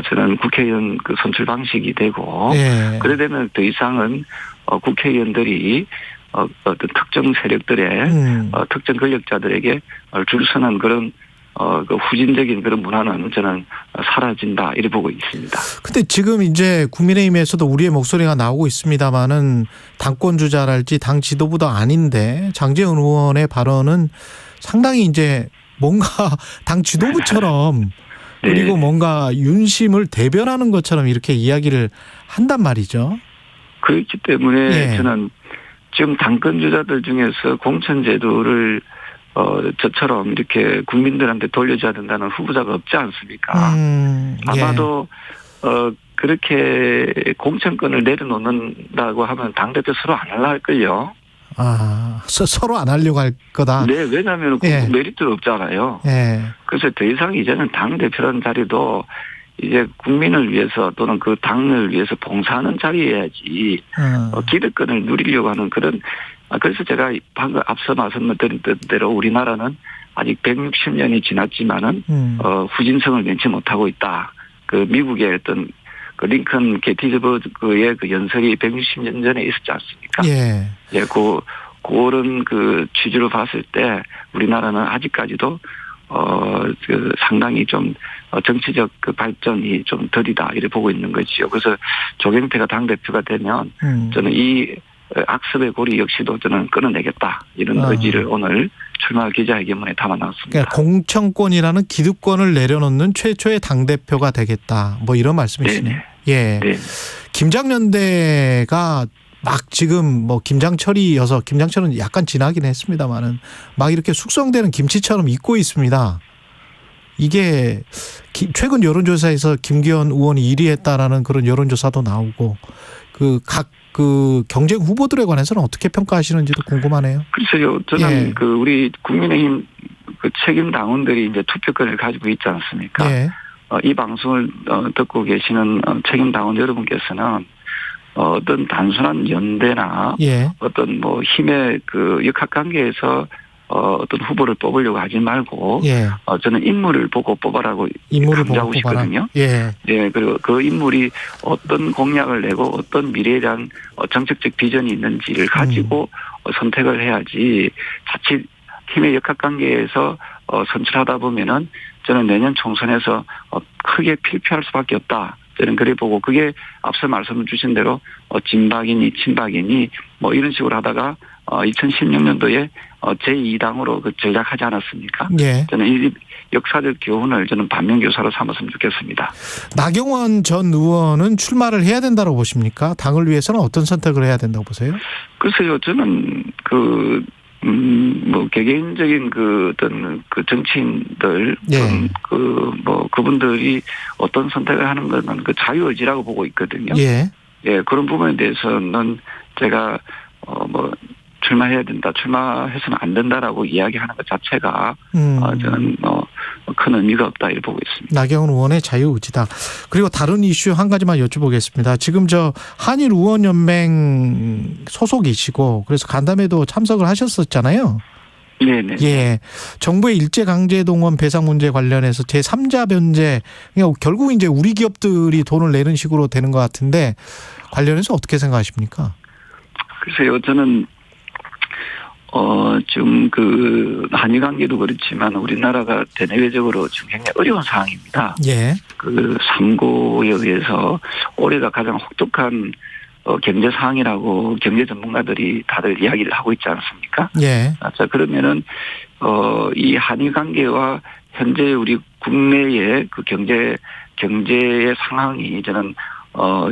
저는 국회의원 그 선출 방식이 되고 그래 되면 더 이상은 국회의원들이 어떤 특정 세력들의 특정 권력자들에게 줄 서는 그런 그 후진적인 그런 문화는 저는 사라진다 이렇게 보고 있습니다. 근데 지금 이제 국민의힘에서도 우리의 목소리가 나오고 있습니다만은 당권 주자랄지 당 지도부도 아닌데 장제원 의원의 발언은 상당히 이제 뭔가 당 지도부처럼 그리고 뭔가 윤심을 대변하는 것처럼 이렇게 이야기를 한단 말이죠. 그렇기 때문에 저는 지금 당권 주자들 중에서 공천 제도를 저처럼 이렇게 국민들한테 돌려줘야 된다는 후보자가 없지 않습니까? 아마도 그렇게 공천권을 내려놓는다고 하면 당대표 서로 안 하려고 할걸요. 서로 안 하려고 할 거다. 네, 왜냐하면 예. 메리트가 없잖아요. 예. 그래서 더 이상 이제는 당대표라는 자리도 이제 국민을 위해서 또는 그 당을 위해서 봉사하는 자리여야지 기득권을 누리려고 하는 그런 그래서 제가 방금 앞서 말씀드린 대로 우리나라는 아직 160년이 지났지만은 후진성을 면치 못하고 있다. 그 미국의 어떤 그 링컨 게티즈버그의 그 연설이 160년 전에 있었지 않습니까? 예. 예, 그런 그 취지로 봤을 때 우리나라는 아직까지도 그 상당히 좀 정치적 그 발전이 좀 덜이다 이렇게 보고 있는 거지요. 그래서 조경태가 당대표가 되면 저는 이 악습의 고리 역시도 저는 끊어내겠다 이런 의지를 오늘 출마 기자회견문에 담아놨습니다. 그러니까 공천권이라는 기득권을 내려놓는 최초의 당대표가 되겠다. 뭐 이런 말씀이시네요. 네네. 예. 네. 김장연대가 막 지금 뭐 김장철이어서 김장철은 약간 지나긴 했습니다만은 막 이렇게 숙성되는 김치처럼 익고 있습니다. 이게 최근 여론조사에서 김기현 의원이 1위 했다라는 그런 여론조사도 나오고 각 경쟁 후보들에 관해서는 어떻게 평가하시는지도 궁금하네요. 글쎄요, 저는 예. 우리 국민의힘 그 책임 당원들이 이제 투표권을 가지고 있지 않습니까? 예. 이 방송을 듣고 계시는 책임 당원 여러분께서는 어떤 단순한 연대나 예. 어떤 뭐 힘의 그 역학관계에서 어떤 후보를 뽑으려고 하지 말고 예. 저는 인물을 보고 뽑아라고 인물을 강조하고 보고 뽑아라. 싶거든요. 예. 예, 그리고 그 인물이 어떤 공약을 내고 어떤 미래에 대한 정책적 비전이 있는지를 가지고 선택을 해야지 자칫 힘의 역학관계에서 선출하다 보면은 저는 내년 총선에서 크게 필패할 수밖에 없다. 저는 그래 보고 그게 앞서 말씀 주신 대로 진박이니 친박이니 뭐 이런 식으로 하다가 2016년도에 제2당으로 전략하지 않았습니까? 예. 저는 이 역사적 교훈을 저는 반면교사로 삼았으면 좋겠습니다. 나경원 전 의원은 출마를 해야 된다고 보십니까? 당을 위해서는 어떤 선택을 해야 된다고 보세요? 글쎄요, 저는 뭐 개개인적인 어떤 정치인들 예. 그분들이 어떤 선택을 하는 것은 그 자유의지라고 보고 있거든요. 예. 예, 그런 부분에 대해서는 제가 출마해야 된다, 출마해서는 안 된다라고 이야기하는 것 자체가 저는 큰 의미가 없다 이렇게 보고 있습니다. 나경원 의원의 자유의지다. 그리고 다른 이슈 한 가지만 여쭤보겠습니다. 지금 한일 의원연맹 소속이시고 그래서 간담회도 참석을 하셨었잖아요. 네네. 예, 정부의 일제강제동원 배상 문제 관련해서 제3자 변제, 결국 이제 우리 기업들이 돈을 내는 식으로 되는 것 같은데 관련해서 어떻게 생각하십니까? 글쎄요, 저는 지금 한일 관계도 그렇지만 우리나라가 대내외적으로 지금 굉장히 어려운 상황입니다. 예. 삼고에 의해서 올해가 가장 혹독한 경제 상황이라고 경제 전문가들이 다들 이야기를 하고 있지 않습니까? 예. 자, 그러면은 이 한일 관계와 현재 우리 국내의 그 경제의 상황이 저는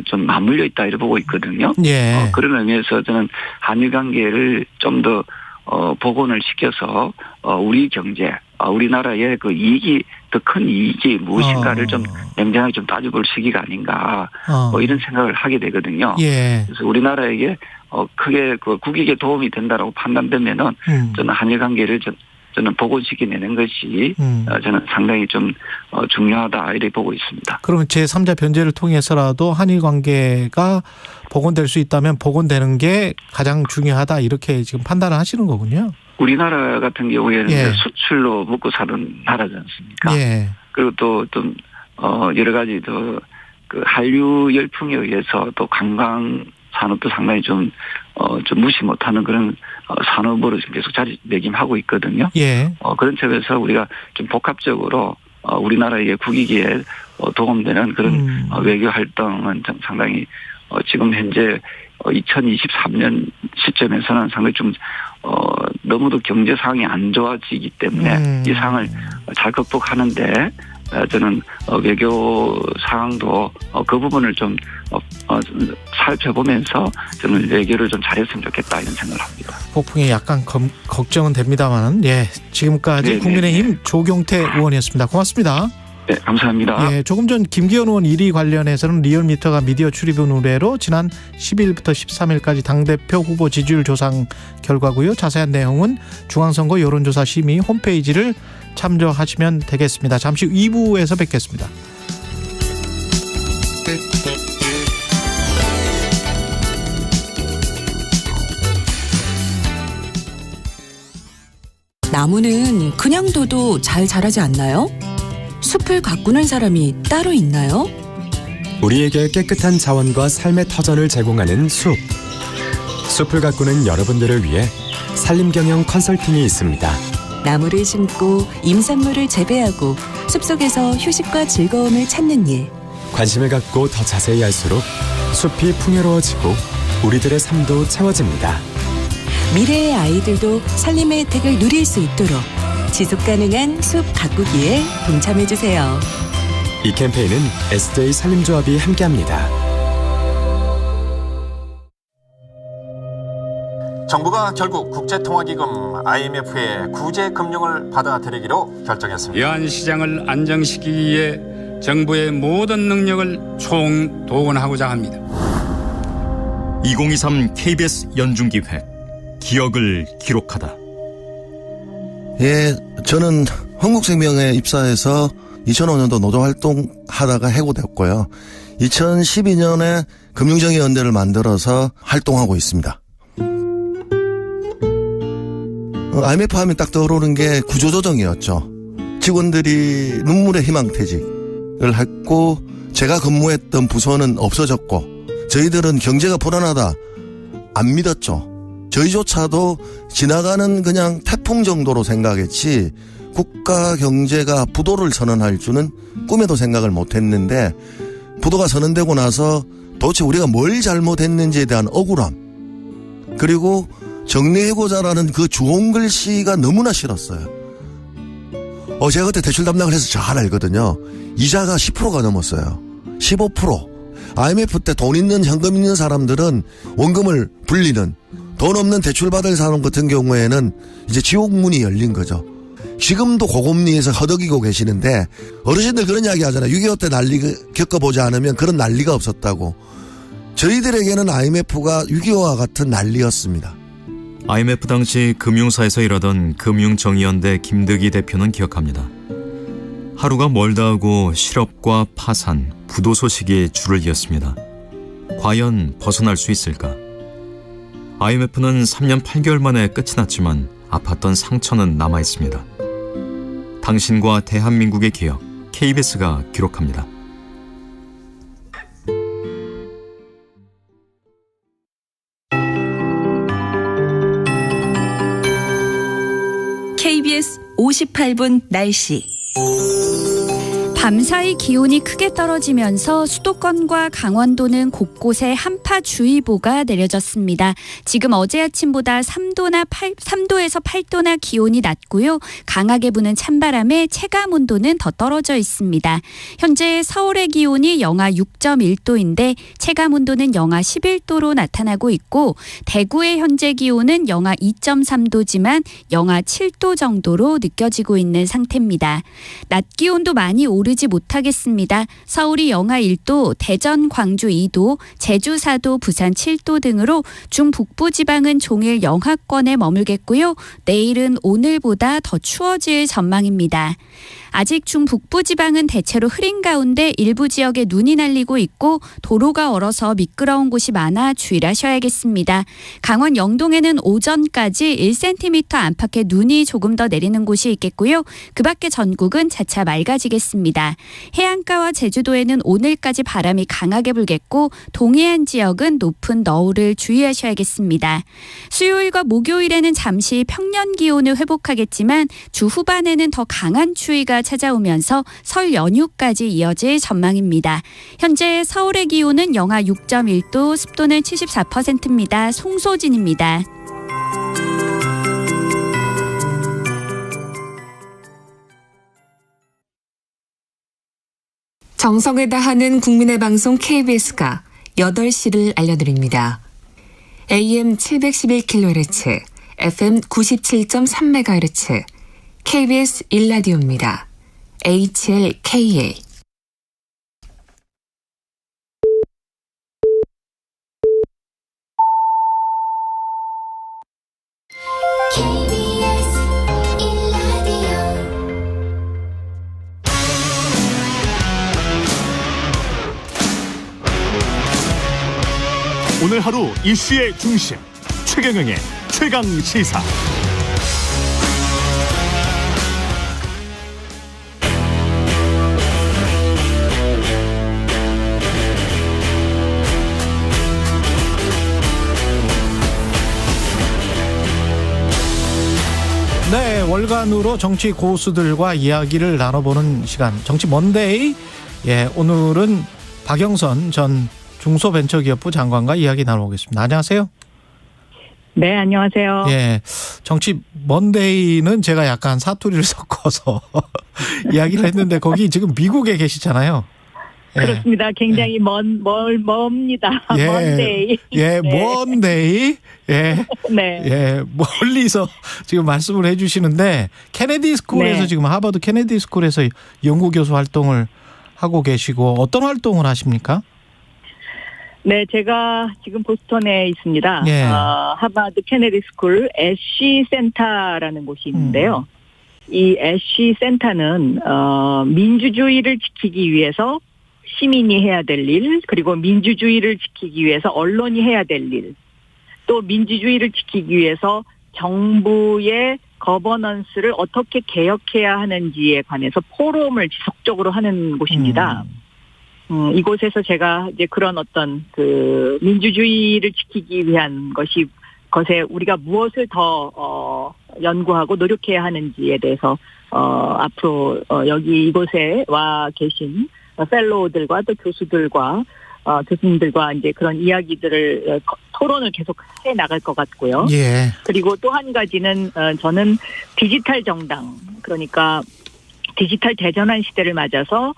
좀 맞물려 있다 이렇게 보고 있거든요. 예. 그런 의미에서 저는 한일 관계를 좀 더 복원을 시켜서 우리 경제, 우리나라의 그 이익이 더 큰 이익이 무엇인가를 좀 냉정하게 좀 따져볼 시기가 아닌가 이런 생각을 하게 되거든요. 예. 그래서 우리나라에게 크게 그 국익에 도움이 된다라고 판단되면은 저는 한일 관계를 저는 복원시켜내는 것이 저는 상당히 좀 중요하다 이렇게 보고 있습니다. 그러면 제3자 변제를 통해서라도 한일 관계가 복원될 수 있다면 복원되는 게 가장 중요하다 이렇게 지금 판단을 하시는 거군요. 우리나라 같은 경우에는 예. 수출로 먹고 사는 나라지 않습니까? 예. 그리고 또 여러 가지 그 한류 열풍에 의해서 또 관광 산업도 상당히 좀 무시 못하는 그런 산업으로 지금 계속 자리매김하고 있거든요. 예. 그런 점에서 우리가 좀 복합적으로 우리나라의 국익에 도움되는 그런 외교 활동은 좀 상당히 지금 현재 2023년 시점에서는 상당히 좀 너무도 경제 상황이 안 좋아지기 때문에 이 상황을 잘 극복하는데 저는 외교 상황도 그 부분을 좀 살펴보면서 저는 외교를 좀 잘했으면 좋겠다 이런 생각을 합니다. 폭풍이 약간 걱정은 됩니다만, 예, 지금까지 네네. 국민의힘 조경태 의원이었습니다. 고맙습니다. 네, 감사합니다. 예, 조금 전 김기현 의원 1위 관련해서는 리얼미터가 미디어 출입은 의뢰로 지난 10일부터 13일까지 당대표 후보 지지율 조사 결과고요. 자세한 내용은 중앙선거 여론조사 심의 홈페이지를 참조하시면 되겠습니다. 잠시 후 2부에서 뵙겠습니다. 나무는 그냥 둬도 잘 자라지 않나요? 숲을 가꾸는 사람이 따로 있나요? 우리에게 깨끗한 자원과 삶의 터전을 제공하는 숲. 숲을 가꾸는 여러분들을 위해 산림경영 컨설팅이 있습니다. 나무를 심고 임산물을 재배하고 숲속에서 휴식과 즐거움을 찾는 일. 관심을 갖고 더 자세히 할수록 숲이 풍요로워지고 우리들의 삶도 채워집니다. 미래의 아이들도 산림의 혜택을 누릴 수 있도록 지속가능한 숲 가꾸기에 동참해주세요. 이 캠페인은 SJ 산림조합이 함께합니다. 정부가 결국 국제통화기금 IMF의 구제 금융을 받아들이기로 결정했습니다. 이러한 시장을 안정시키기 위해 정부의 모든 능력을 총동원하고자 합니다. 2023 KBS 연중기획 기억을 기록하다. 예, 저는 한국생명에 입사해서 2005년도 노조활동하다가 해고됐고요. 2012년에 금융정의연대를 만들어서 활동하고 있습니다. IMF 하면 딱 떠오르는 게 구조조정이었죠. 직원들이 눈물의 희망퇴직을 했고 제가 근무했던 부서는 없어졌고 저희들은 경제가 불안하다 안 믿었죠. 저희조차도 지나가는 그냥 태풍 정도로 생각했지 국가 경제가 부도를 선언할 줄은 꿈에도 생각을 못했는데 부도가 선언되고 나서 도대체 우리가 뭘 잘못했는지에 대한 억울함 그리고 정리해고자라는 그 주홍 글씨가 너무나 싫었어요. 제가 그때 대출 담당을 해서 잘 알거든요. 이자가 10%가 넘었어요. 15%. IMF 때 돈 있는 현금 있는 사람들은 원금을 불리는 돈 없는 대출 받을 사람 같은 경우에는 이제 지옥문이 열린 거죠. 지금도 고금리에서 허덕이고 계시는데 어르신들 그런 이야기 하잖아요. 6.25 때 난리 겪어보지 않으면 그런 난리가 없었다고. 저희들에게는 IMF가 6.25와 같은 난리였습니다. IMF 당시 금융사에서 일하던 금융정의연대 김득희 대표는 기억합니다. 하루가 멀다 하고 실업과 파산, 부도 소식이 줄을 이었습니다. 과연 벗어날 수 있을까? IMF는 3년 8개월 만에 끝이 났지만 아팠던 상처는 남아있습니다. 당신과 대한민국의 기억, KBS가 기록합니다. KBS 58분 날씨. 밤사이 기온이 크게 떨어지면서 수도권과 강원도는 곳곳에 한파주의보가 내려졌습니다. 지금 어제 아침보다 3도에서 8도나 기온이 낮고요. 강하게 부는 찬바람에 체감온도는 더 떨어져 있습니다. 현재 서울의 기온이 영하 6.1도인데 체감온도는 영하 11도로 나타나고 있고 대구의 현재 기온은 영하 2.3도지만 영하 7도 정도로 느껴지고 있는 상태입니다. 낮 기온도 많이 오르지 못하겠습니다. 서울이 영하 1도, 대전, 광주 2도, 제주 4도, 부산 7도 등으로 중북부 지방은 종일 영하권에 머물겠고요. 내일은 오늘보다 더 추워질 전망입니다. 아직 중북부 지방은 대체로 흐린 가운데 일부 지역에 눈이 날리고 있고 도로가 얼어서 미끄러운 곳이 많아 주의하셔야겠습니다. 강원 영동에는 오전까지 1cm 안팎의 눈이 조금 더 내리는 곳이 있겠고요. 그 밖에 전국은 차차 맑아지겠습니다. 해안가와 제주도에는 오늘까지 바람이 강하게 불겠고 동해안 지역은 높은 너울을 주의하셔야겠습니다. 수요일과 목요일에는 잠시 평년 기온을 회복하겠지만 주 후반에는 더 강한 추위가 찾아오면서 설 연휴까지 이어질 전망입니다. 현재 서울의 기온은 영하 6.1도, 습도는 74%입니다. 송소진입니다. 정성을 다하는 국민의 방송 KBS가 8시를 알려드립니다. AM 711kHz, FM 97.3MHz, KBS 1라디오입니다. HLKA. 오늘 하루 이슈의 중심 최경영의 최강 시사. 네, 월간으로 정치 고수들과 이야기를 나눠보는 시간, 정치 먼데이. 예, 오늘은 박영선 전 중소벤처기업부 장관과 이야기 나눠보겠습니다. 안녕하세요. 네, 안녕하세요. 예, 정치 먼데이는 제가 약간 사투리를 섞어서 이야기를 했는데 거기 지금 미국에 계시잖아요. 예. 그렇습니다. 굉장히 멉니다. 예. 먼데이. 예, 네. 먼데이. 예. 네. 예, 멀리서 지금 말씀을 해주시는데 케네디 스쿨에서 네. 지금 하버드 케네디 스쿨에서 연구교수 활동을 하고 계시고 어떤 활동을 하십니까? 네, 제가 지금 보스턴에 있습니다. 예. 하버드 케네디 스쿨 애쉬 센터라는 곳이 있는데요. 이 애쉬 센터는 민주주의를 지키기 위해서 시민이 해야 될 일, 그리고 민주주의를 지키기 위해서 언론이 해야 될 일, 또 민주주의를 지키기 위해서 정부의 거버넌스를 어떻게 개혁해야 하는지에 관해서 포럼을 지속적으로 하는 곳입니다. 이곳에서 제가 이제 그런 어떤 그 민주주의를 지키기 위한 것에 우리가 무엇을 더 연구하고 노력해야 하는지에 대해서 앞으로 여기 이곳에 와 계신 펠로우들과 또 교수들과 교수님들과 이제 그런 이야기들을 토론을 계속 해 나갈 것 같고요. 예. 그리고 또 한 가지는 저는 디지털 정당, 그러니까 디지털 대전환 시대를 맞아서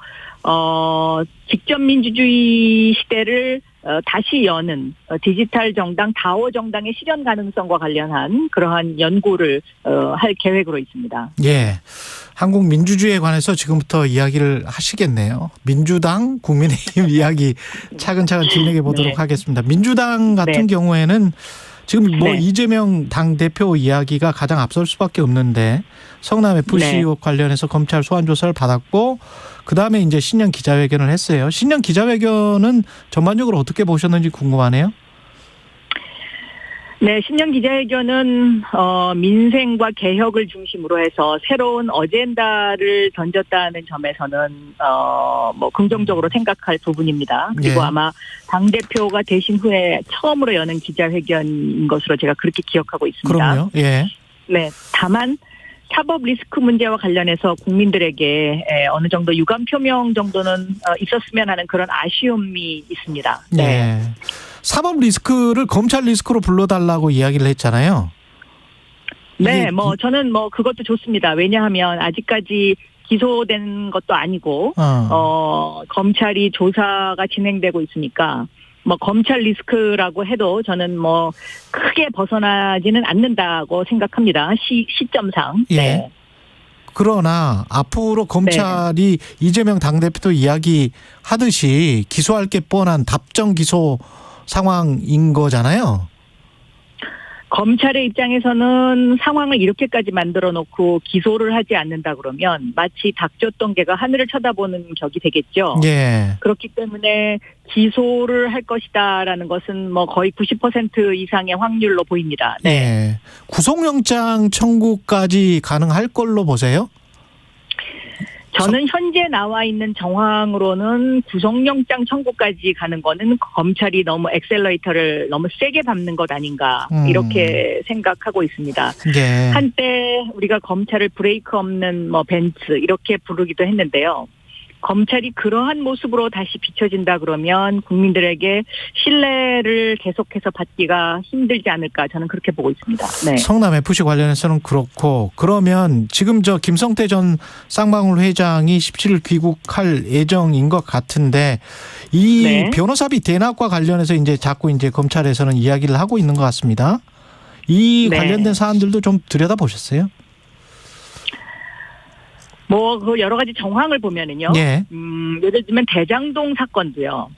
직접 민주주의 시대를 다시 여는 디지털 정당, 다오 정당의 실현 가능성과 관련한 그러한 연구를 할 계획으로 있습니다. 예. 한국 민주주의에 관해서 지금부터 이야기를 하시겠네요. 민주당, 국민의힘 이야기 차근차근 진행해 보도록 네. 하겠습니다. 민주당 같은 네. 경우에는 지금 뭐 네. 이재명 당대표 이야기가 가장 앞설 수밖에 없는데 성남 FC 네. 의혹 관련해서 검찰 소환 조사를 받았고 그다음에 이제 신년 기자회견을 했어요. 신년 기자회견은 전반적으로 어떻게 보셨는지 궁금하네요. 네, 신년 기자회견은 민생과 개혁을 중심으로 해서 새로운 어젠다를 던졌다는 점에서는 뭐 긍정적으로 생각할 부분입니다. 그리고 예. 아마 당 대표가 되신 후에 처음으로 여는 기자회견인 것으로 제가 그렇게 기억하고 있습니다. 그럼요. 예. 네, 다만 사법 리스크 문제와 관련해서 국민들에게 어느 정도 유감 표명 정도는 있었으면 하는 그런 아쉬움이 있습니다. 네. 예. 사법 리스크를 검찰 리스크로 불러달라고 이야기를 했잖아요. 네, 뭐 저는 뭐 그것도 좋습니다. 왜냐하면 아직까지 기소된 것도 아니고 검찰이 조사가 진행되고 있으니까 뭐 검찰 리스크라고 해도 저는 뭐 크게 벗어나지는 않는다고 생각합니다. 시점상. 예. 네. 그러나 앞으로 검찰이 이재명 당대표도 이야기하듯이 기소할 게 뻔한 답정 기소 상황인 거잖아요. 검찰의 입장에서는 상황을 이렇게까지 만들어 놓고 기소를 하지 않는다 그러면 마치 닥쳤던 개가 하늘을 쳐다보는 격이 되겠죠. 예. 그렇기 때문에 기소를 할 것이다라는 것은 뭐 거의 90% 이상의 확률로 보입니다. 네. 예. 구속영장 청구까지 가능할 걸로 보세요? 저는 현재 나와 있는 정황으로는 구속영장 청구까지 가는 거는 검찰이 너무 엑셀러이터를 너무 세게 밟는 것 아닌가 이렇게 생각하고 있습니다. 예. 한때 우리가 검찰을 브레이크 없는 뭐 벤츠 이렇게 부르기도 했는데요. 검찰이 그러한 모습으로 다시 비춰진다 그러면 국민들에게 신뢰를 계속해서 받기가 힘들지 않을까 저는 그렇게 보고 있습니다. 네. 성남 FC 관련해서는 그렇고 그러면 지금 저 김성태 전 쌍방울 회장이 17일 귀국할 예정인 것 같은데 이 네. 변호사비 대납과 관련해서 이제 자꾸 이제 검찰에서는 이야기를 하고 있는 것 같습니다. 이 네. 관련된 사안들도 좀 들여다보셨어요? 뭐 그 여러 가지 정황을 보면은요. 예. 예를 들면 대장동 사건도요.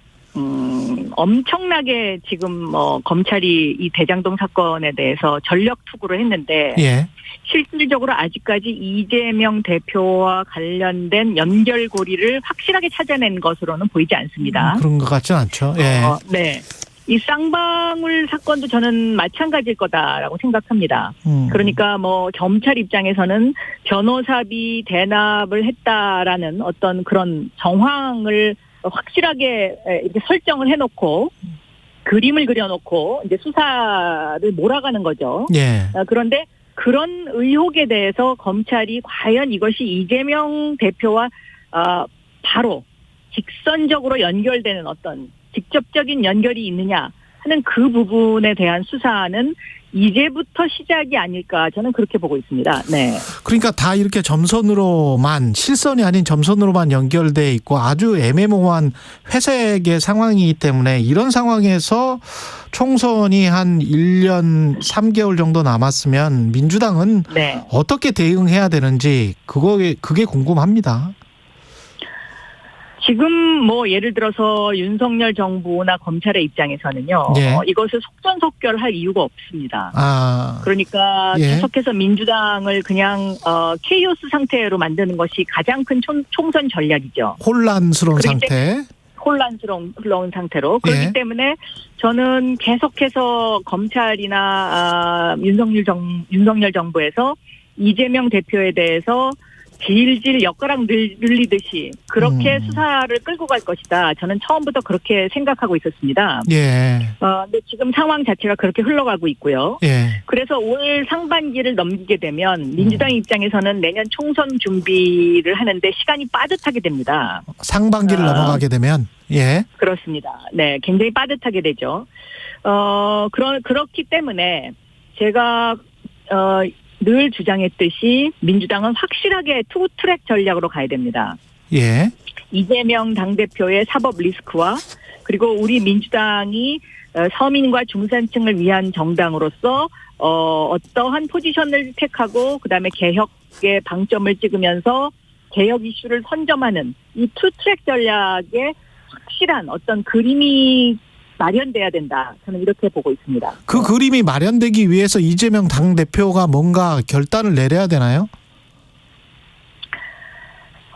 엄청나게 지금 뭐 검찰이 이 대장동 사건에 대해서 전력 투구를 했는데 예. 실질적으로 아직까지 이재명 대표와 관련된 연결고리를 확실하게 찾아낸 것으로는 보이지 않습니다. 그런 것 같지는 않죠. 예. 네. 이 쌍방울 사건도 저는 마찬가지일 거다라고 생각합니다. 그러니까 뭐 검찰 입장에서는 변호사비 대납을 했다라는 어떤 그런 정황을 확실하게 이렇게 설정을 해놓고 그림을 그려놓고 이제 수사를 몰아가는 거죠. 예. 그런데 그런 의혹에 대해서 검찰이 과연 이것이 이재명 대표와 바로 직선적으로 연결되는 어떤 직접적인 연결이 있느냐 하는 그 부분에 대한 수사는 이제부터 시작이 아닐까 저는 그렇게 보고 있습니다. 네. 그러니까 다 이렇게 점선으로만 실선이 아닌 점선으로만 연결돼 있고 아주 애매모호한 회색의 상황이기 때문에 이런 상황에서 총선이 한 1년 3개월 정도 남았으면 민주당은 네. 어떻게 대응해야 되는지 그게 궁금합니다. 지금 뭐 예를 들어서 윤석열 정부나 검찰의 입장에서는요. 예. 이것을 속전속결할 이유가 없습니다. 그러니까 예. 계속해서 민주당을 그냥 케이오스 상태로 만드는 것이 가장 큰 총선 전략이죠. 혼란스러운 상태. 혼란스러운 상태로. 그렇기 예. 때문에 저는 계속해서 검찰이나 윤석열 정부에서 이재명 대표에 대해서 질질 엿가락 늘리듯이 그렇게 수사를 끌고 갈 것이다. 저는 처음부터 그렇게 생각하고 있었습니다. 예. 근데 지금 상황 자체가 그렇게 흘러가고 있고요. 예. 그래서 올 상반기를 넘기게 되면 민주당 입장에서는 내년 총선 준비를 하는데 시간이 빠듯하게 됩니다. 상반기를 넘어가게 되면 예. 그렇습니다. 네, 굉장히 빠듯하게 되죠. 그렇기 때문에 제가 늘 주장했듯이 민주당은 확실하게 투트랙 전략으로 가야 됩니다. 예. 이재명 당대표의 사법 리스크와 그리고 우리 민주당이 서민과 중산층을 위한 정당으로서 어떠한 포지션을 택하고 그다음에 개혁의 방점을 찍으면서 개혁 이슈를 선점하는 이 투트랙 전략의 확실한 어떤 그림이 마련돼야 된다. 저는 이렇게 보고 있습니다. 그 그림이 마련되기 위해서 이재명 당대표가 뭔가 결단을 내려야 되나요?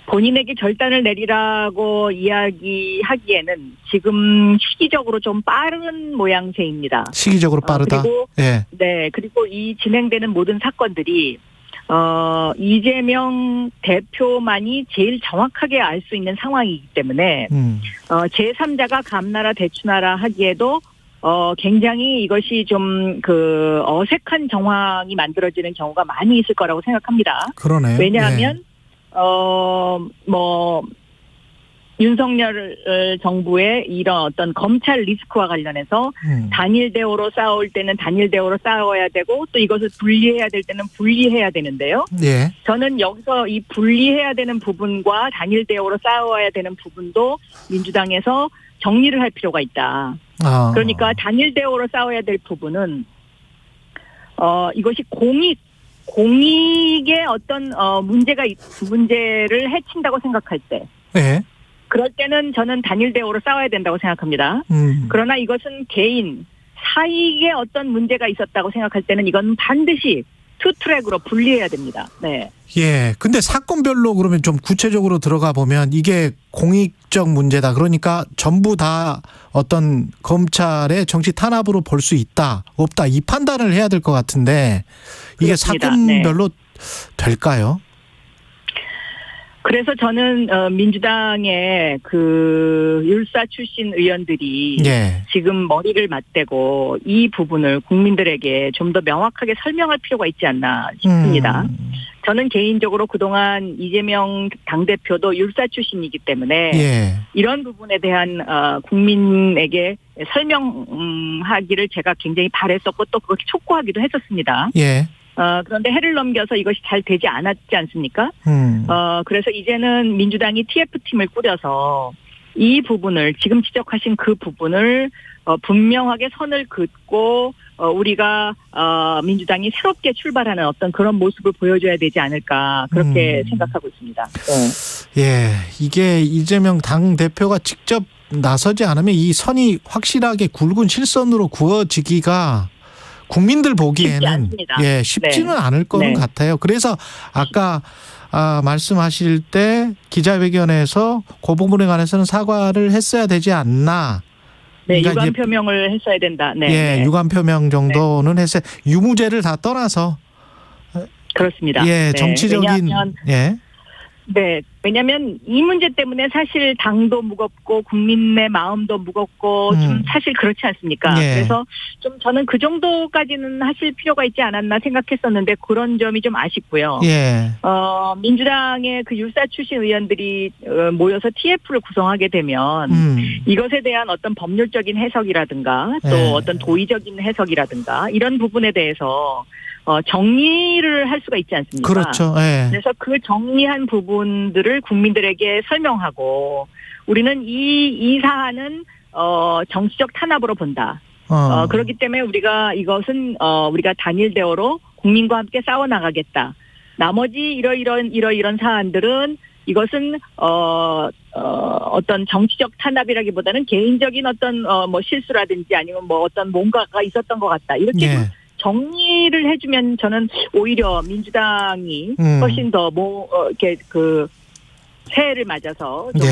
본인에게 결단을 내리라고 이야기하기에는 지금 시기적으로 좀 빠른 모양새입니다. 시기적으로 빠르다. 그리고, 예. 네. 그리고 이 진행되는 모든 사건들이 이재명 대표만이 제일 정확하게 알 수 있는 상황이기 때문에 제3자가 감나라 대추나라 하기에도 굉장히 이것이 좀 어색한 정황이 만들어지는 경우가 많이 있을 거라고 생각합니다. 그러네요. 왜냐하면 윤석열 정부의 이런 어떤 검찰 리스크와 관련해서 단일 대오로 싸울 때는 단일 대오로 싸워야 되고 또 이것을 분리해야 될 때는 분리해야 되는데요. 예. 저는 여기서 이 분리해야 되는 부분과 단일 대오로 싸워야 되는 부분도 민주당에서 정리를 할 필요가 있다. 그러니까 단일 대오로 싸워야 될 부분은 이것이 공익의 어떤 문제를 해친다고 생각할 때. 예. 그럴 때는 저는 단일 대오로 싸워야 된다고 생각합니다. 그러나 이것은 개인, 사익의 어떤 문제가 있었다고 생각할 때는 이건 반드시 투트랙으로 분리해야 됩니다. 네. 예. 근데 사건별로 그러면 좀 구체적으로 들어가 보면 이게 공익적 문제다. 그러니까 전부 다 어떤 검찰의 정치 탄압으로 볼 수 있다, 없다. 이 판단을 해야 될 것 같은데 이게 그렇습니다. 사건별로 될까요? 그래서 저는 민주당의 율사 출신 의원들이 예. 지금 머리를 맞대고 이 부분을 국민들에게 좀 더 명확하게 설명할 필요가 있지 않나 싶습니다. 저는 개인적으로 그동안 이재명 당대표도 율사 출신이기 때문에 예. 이런 부분에 대한 국민에게 설명하기를 제가 굉장히 바랬었고 또 그렇게 촉구하기도 했었습니다. 예. 그런데 해를 넘겨서 이것이 잘 되지 않았지 않습니까? 그래서 이제는 민주당이 TF팀을 꾸려서 이 부분을 지금 지적하신 그 부분을 분명하게 선을 긋고 우리가 민주당이 새롭게 출발하는 어떤 그런 모습을 보여줘야 되지 않을까 그렇게 생각하고 있습니다. 네. 예, 이게 이재명 당 대표가 직접 나서지 않으면 이 선이 확실하게 굵은 실선으로 그어지기가 국민들 보기에는 쉽지는 않을 거는 같아요. 그래서 아까 말씀하실 때 기자회견에서 그 부분에 관해서는 사과를 했어야 되지 않나. 네, 그러니까 유감 표명을 했어야 된다. 네. 예, 유감 표명 정도는 했어요. 유무죄를 다 떠나서. 그렇습니다. 예, 정치적인. 왜냐하면, 왜냐하면 이 문제 때문에 사실 당도 무겁고 국민의 마음도 무겁고 좀 사실 그렇지 않습니까? 그래서 좀 저는 그 정도까지는 하실 필요가 있지 않았나 생각했었는데 그런 점이 좀 아쉽고요. 민주당의 그 율사 출신 의원들이 모여서 TF를 구성하게 되면 이것에 대한 어떤 법률적인 해석이라든가 또 어떤 도의적인 해석이라든가 이런 부분에 대해서 정리를 할 수가 있지 않습니까? 그렇죠. 그래서 그 정리한 부분들을 국민들에게 설명하고 우리는 이 사안은 정치적 탄압으로 본다. 그렇기 때문에 우리가 이것은 우리가 단일 대오로 국민과 함께 싸워 나가겠다. 나머지 이런 사안들은 이것은 어떤 정치적 탄압이라기보다는 개인적인 어떤 뭐 실수라든지 아니면 뭐 어떤 뭔가가 있었던 것 같다. 이렇게 정리를 해주면 저는 오히려 민주당이 훨씬 더 이렇게 그 새해를 맞아서 좀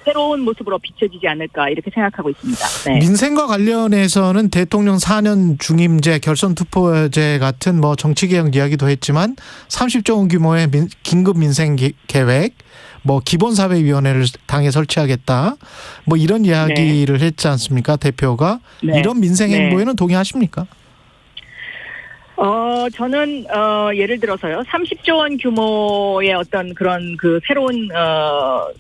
새로운 모습으로 비춰지지 않을까 이렇게 생각하고 있습니다. 네. 민생과 관련해서는 대통령 4년 중임제, 결선 투표제 같은 뭐 정치개혁 이야기도 했지만 30조 원 규모의 긴급 민생 계획, 뭐 기본사회위원회를 당에 설치하겠다, 뭐 이런 이야기를 했지 않습니까, 대표가? 이런 민생 행보에는 동의하십니까? 저는, 예를 들어서요, 30조 원 규모의 어떤 그런 그 새로운,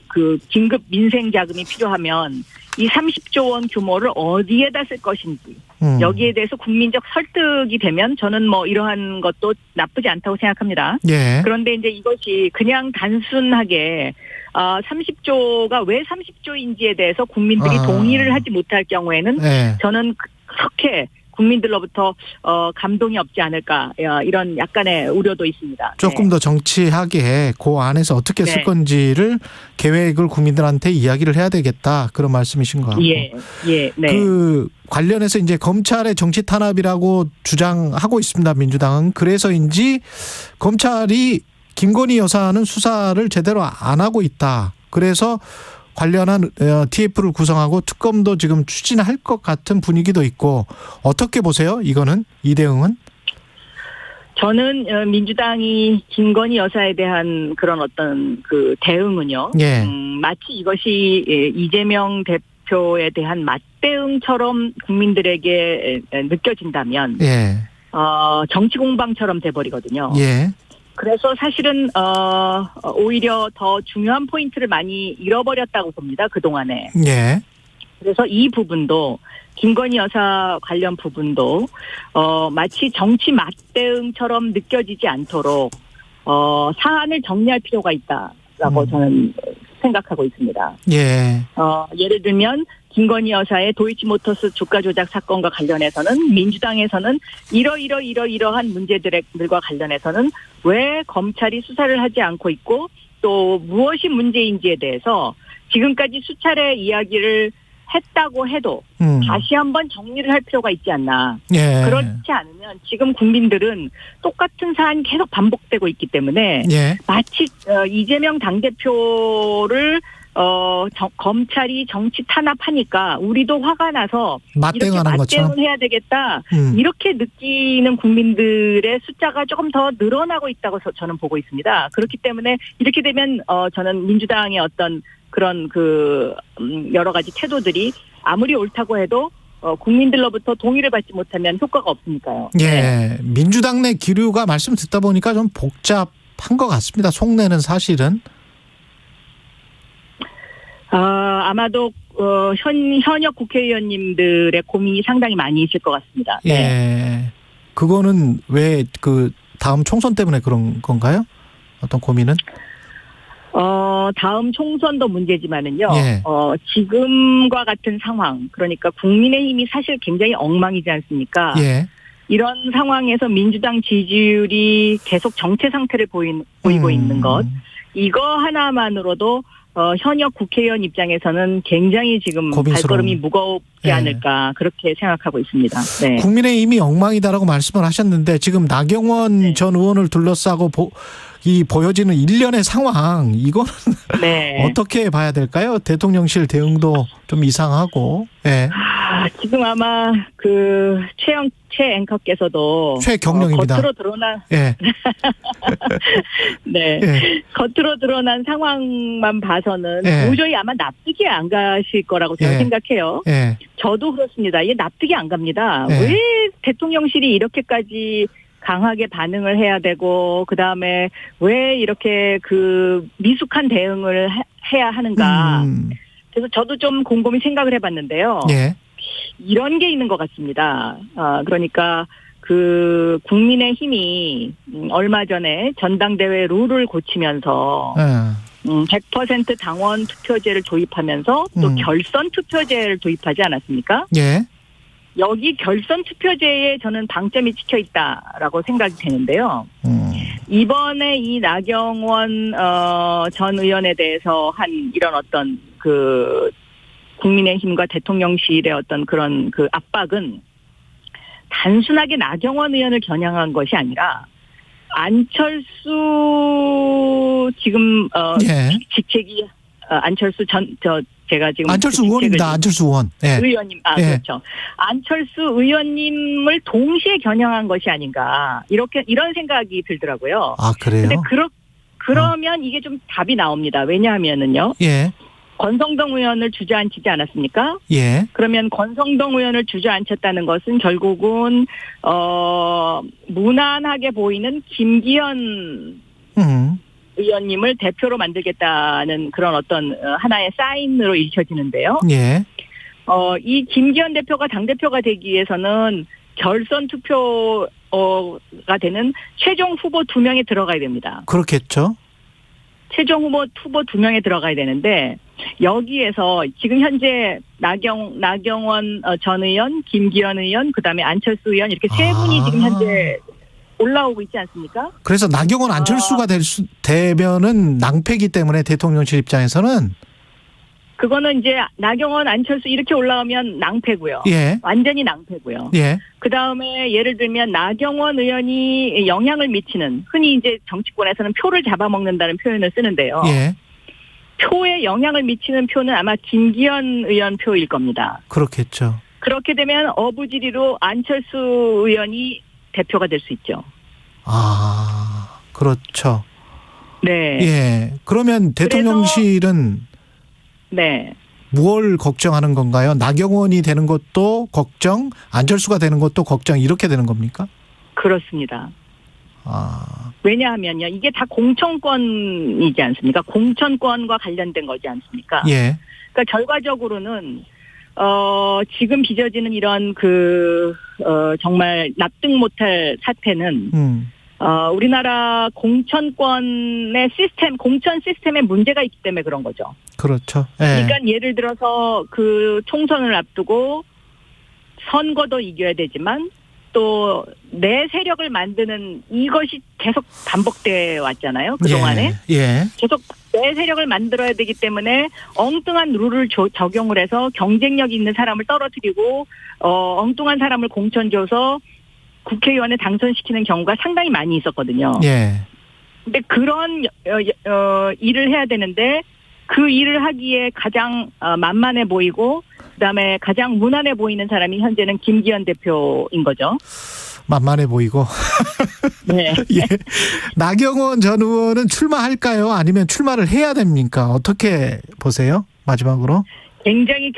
그 긴급 민생 자금이 필요하면 이 30조 원 규모를 어디에다 쓸 것인지, 여기에 대해서 국민적 설득이 되면 저는 뭐 이러한 것도 나쁘지 않다고 생각합니다. 그런데 이제 이것이 그냥 단순하게, 30조가 왜 30조인지에 대해서 국민들이 동의를 하지 못할 경우에는 저는 그렇게 국민들로부터 감동이 없지 않을까 이런 약간의 우려도 있습니다. 조금 더 정치하게 그 안에서 어떻게 쓸 건지를 계획을 국민들한테 이야기를 해야 되겠다 그런 말씀이신 것 같고. 그 관련해서 이제 검찰의 정치 탄압이라고 주장하고 있습니다. 민주당은. 그래서인지 검찰이 김건희 여사는 수사를 제대로 안 하고 있다. 그래서 관련한 TF를 구성하고 특검도 지금 추진할 것 같은 분위기도 있고 어떻게 보세요? 이거는 이 대응은? 저는 민주당이 김건희 여사에 대한 그런 어떤 그 대응은요. 마치 이것이 이재명 대표에 대한 맞대응처럼 국민들에게 느껴진다면 정치 공방처럼 돼버리거든요. 그래서 사실은 오히려 더 중요한 포인트를 많이 잃어버렸다고 봅니다. 그동안에. 그래서 이 부분도 김건희 여사 관련 부분도 마치 정치 맞대응처럼 느껴지지 않도록 사안을 정리할 필요가 있다라고 저는 생각하고 있습니다. 예를 들면 김건희 여사의 도이치모터스 주가 조작 사건과 관련해서는 민주당에서는 이러한 문제들과 관련해서는 왜 검찰이 수사를 하지 않고 있고 또 무엇이 문제인지에 대해서 지금까지 수차례 이야기를 했다고 해도 다시 한번 정리를 할 필요가 있지 않나. 그렇지 않으면 지금 국민들은 똑같은 사안이 계속 반복되고 있기 때문에 마치 이재명 당대표를 검찰이 정치 탄압하니까 우리도 화가 나서 이렇게 맞대응을 해야 되겠다. 이렇게 느끼는 국민들의 숫자가 조금 더 늘어나고 있다고 저는 보고 있습니다. 그렇기 때문에 이렇게 되면 저는 민주당의 어떤 그런 그 여러 가지 태도들이 아무리 옳다고 해도 국민들로부터 동의를 받지 못하면 효과가 없으니까요. 민주당 내 기류가 말씀 듣다 보니까 좀 복잡한 것 같습니다. 속내는 사실은. 아마도 현역 국회의원님들의 고민이 상당히 많이 있을 것 같습니다. 그거는 왜 그 다음 총선 때문에 그런 건가요? 어떤 고민은? 다음 총선도 문제지만은요. 예. 지금과 같은 상황, 그러니까 국민의힘이 사실 굉장히 엉망이지 않습니까? 예. 이런 상황에서 민주당 지지율이 계속 정체 상태를 보이고 있는 것, 이거 하나만으로도 현역 국회의원 입장에서는 굉장히 지금 발걸음이 무겁지 않을까 그렇게 생각하고 있습니다. 네. 국민의힘이 엉망이다라고 말씀을 하셨는데 지금 나경원 전 의원을 둘러싸고 보여지는 일련의 상황, 이거는 어떻게 봐야 될까요? 대통령실 대응도 좀 이상하고. 예. 지금 아마 최 앵커께서도 최경령입니다. 겉으로 드러난 예. 네. 예. 겉으로 드러난 상황만 봐서는 예. 도저히 아마 납득이 안 가실 거라고 저는 예. 생각해요. 예. 저도 그렇습니다. 이게 납득이 안 갑니다. 예. 왜 대통령실이 이렇게까지 강하게 반응을 해야 되고, 그 다음에 왜 이렇게 미숙한 대응을 해야 하는가. 그래서 저도 좀 곰곰이 생각을 해봤는데요. 예. 이런 게 있는 것 같습니다. 그러니까 국민의힘이 얼마 전에 전당대회 룰을 고치면서 100% 당원 투표제를 도입하면서 또 결선 투표제를 도입하지 않았습니까? 예. 여기 결선 투표제에 저는 방점이 찍혀 있다라고 생각이 되는데요. 이번에 이 나경원 전 의원에 대해서 한 이런 어떤 국민의힘과 대통령실의 어떤 그런 압박은 단순하게 나경원 의원을 겨냥한 것이 아니라 안철수 지금 직책이 안철수 제가 지금 안철수 의원입니다. 안철수 의원. 예. 의원님, 그렇죠. 안철수 의원님을 동시에 겨냥한 것이 아닌가 이런 생각이 들더라고요. 아, 그래요? 근데 그러면 이게 좀 답이 나옵니다. 왜냐하면은요. 예. 권성동 의원을 주저앉히지 않았습니까? 예. 그러면 권성동 의원을 주저앉혔다는 것은 결국은 무난하게 보이는 김기현 의원님을 대표로 만들겠다는 그런 어떤 하나의 사인으로 읽혀지는데요. 예. 이 김기현 대표가 당대표가 되기 위해서는 결선 투표가 되는 최종 후보 2명에 들어가야 됩니다. 그렇겠죠. 최종 후보 2명에 들어가야 되는데 여기에서 지금 현재 나경원 전 의원, 김기현 의원, 그다음에 안철수 의원 이렇게 세 분이 지금 현재 올라오고 있지 않습니까? 그래서 나경원 안철수가 되면은 낭패기 때문에 대통령실 입장에서는 그거는 이제 나경원 안철수 이렇게 올라오면 낭패고요. 예. 완전히 낭패고요. 예. 그다음에 예를 들면 나경원 의원이 영향을 미치는, 흔히 이제 정치권에서는 표를 잡아먹는다는 표현을 쓰는데요. 예. 표에 영향을 미치는 표는 아마 김기현 의원 표일 겁니다. 그렇겠죠. 그렇게 되면 어부지리로 안철수 의원이 대표가 될 수 있죠. 아, 그렇죠. 네. 예. 그러면 대통령실은 네. 무엇을 걱정하는 건가요? 나경원이 되는 것도 걱정, 안철수가 되는 것도 걱정, 이렇게 되는 겁니까? 그렇습니다. 왜냐하면요, 이게 다 공천권이지 않습니까? 공천권과 관련된 거지 않습니까? 예. 그러니까 결과적으로는 지금 빚어지는 이런 정말 납득 못할 사태는 우리나라 공천권의 공천 시스템에 문제가 있기 때문에 그런 거죠. 그렇죠. 예. 그러니까 예를 들어서 총선을 앞두고 선거도 이겨야 되지만 또 내 세력을 만드는 이것이 계속 반복돼 왔잖아요. 그동안에. 예. 계속 내 세력을 만들어야 되기 때문에 엉뚱한 룰을 적용을 해서 경쟁력 있는 사람을 떨어뜨리고 엉뚱한 사람을 공천 줘서 국회의원에 당선시키는 경우가 상당히 많이 있었거든요. 예. 근데 그런 일을 해야 되는데 그 일을 하기에 가장 만만해 보이고 그다음에 가장 무난해 보이는 사람이 현재는 김기현 대표인 거죠. 만만해 보이고. 네. 예. 나경원 전 의원은 출마할까요? 아니면 출마를 해야 됩니까? 어떻게 보세요? 마지막으로. 굉장히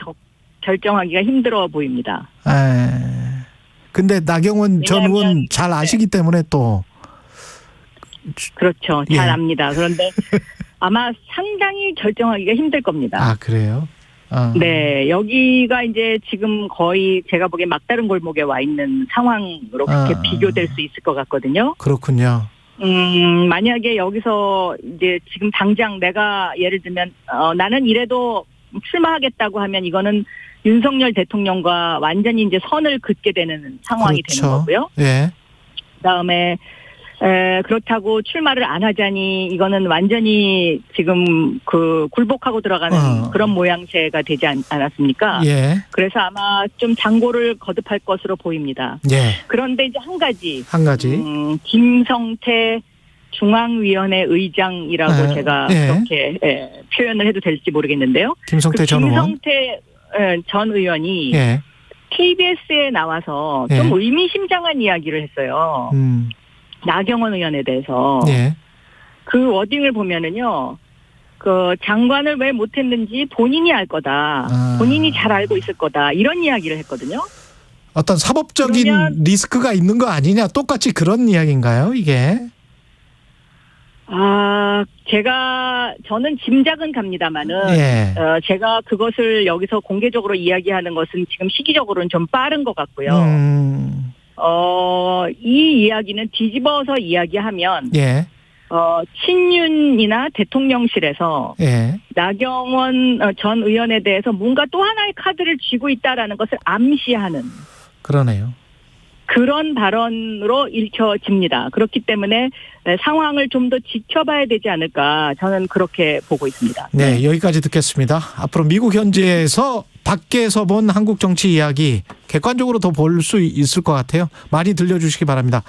결정하기가 힘들어 보입니다. 근데 나경원 전 의원 잘 아시기 때문에 또. 그렇죠. 잘 압니다. 그런데 아마 상당히 결정하기가 힘들 겁니다. 아, 그래요? 네, 여기가 이제 지금 거의 제가 보기엔 막다른 골목에 와 있는 상황으로 그렇게 비교될 수 있을 것 같거든요. 그렇군요. 만약에 여기서 이제 지금 당장 내가 예를 들면 나는 이래도 출마하겠다고 하면 이거는 윤석열 대통령과 완전히 이제 선을 긋게 되는 상황이 그렇죠. 되는 거고요. 예. 그다음에 그렇다고 출마를 안 하자니 이거는 완전히 지금 그 굴복하고 들어가는 그런 모양새가 되지 않았습니까? 예. 그래서 아마 좀 장고를 거듭할 것으로 보입니다. 예. 그런데 이제 한 가지. 김성태 중앙위원회 의장이라고 제가 그렇게 표현을 해도 될지 모르겠는데요. 김성태 전 의원. 김성태 전 의원이 예. KBS에 나와서 좀 의미심장한 이야기를 했어요. 나경원 의원에 대해서. 예. 그 워딩을 보면은요. 그 장관을 왜 못했는지 본인이 알 거다. 본인이 잘 알고 있을 거다. 이런 이야기를 했거든요. 어떤 사법적인 리스크가 있는 거 아니냐. 똑같이 그런 이야기인가요, 이게? 저는 짐작은 갑니다만은, 제가 그것을 여기서 공개적으로 이야기하는 것은 지금 시기적으로는 좀 빠른 것 같고요. 이 이야기는 뒤집어서 이야기하면, 친윤이나 대통령실에서 나경원 전 의원에 대해서 뭔가 또 하나의 카드를 쥐고 있다라는 것을 암시하는. 그러네요. 그런 발언으로 읽혀집니다. 그렇기 때문에 상황을 좀 더 지켜봐야 되지 않을까 저는 그렇게 보고 있습니다. 네, 여기까지 듣겠습니다. 앞으로 미국 현지에서 밖에서 본 한국 정치 이야기 객관적으로 더 볼 수 있을 것 같아요. 많이 들려주시기 바랍니다.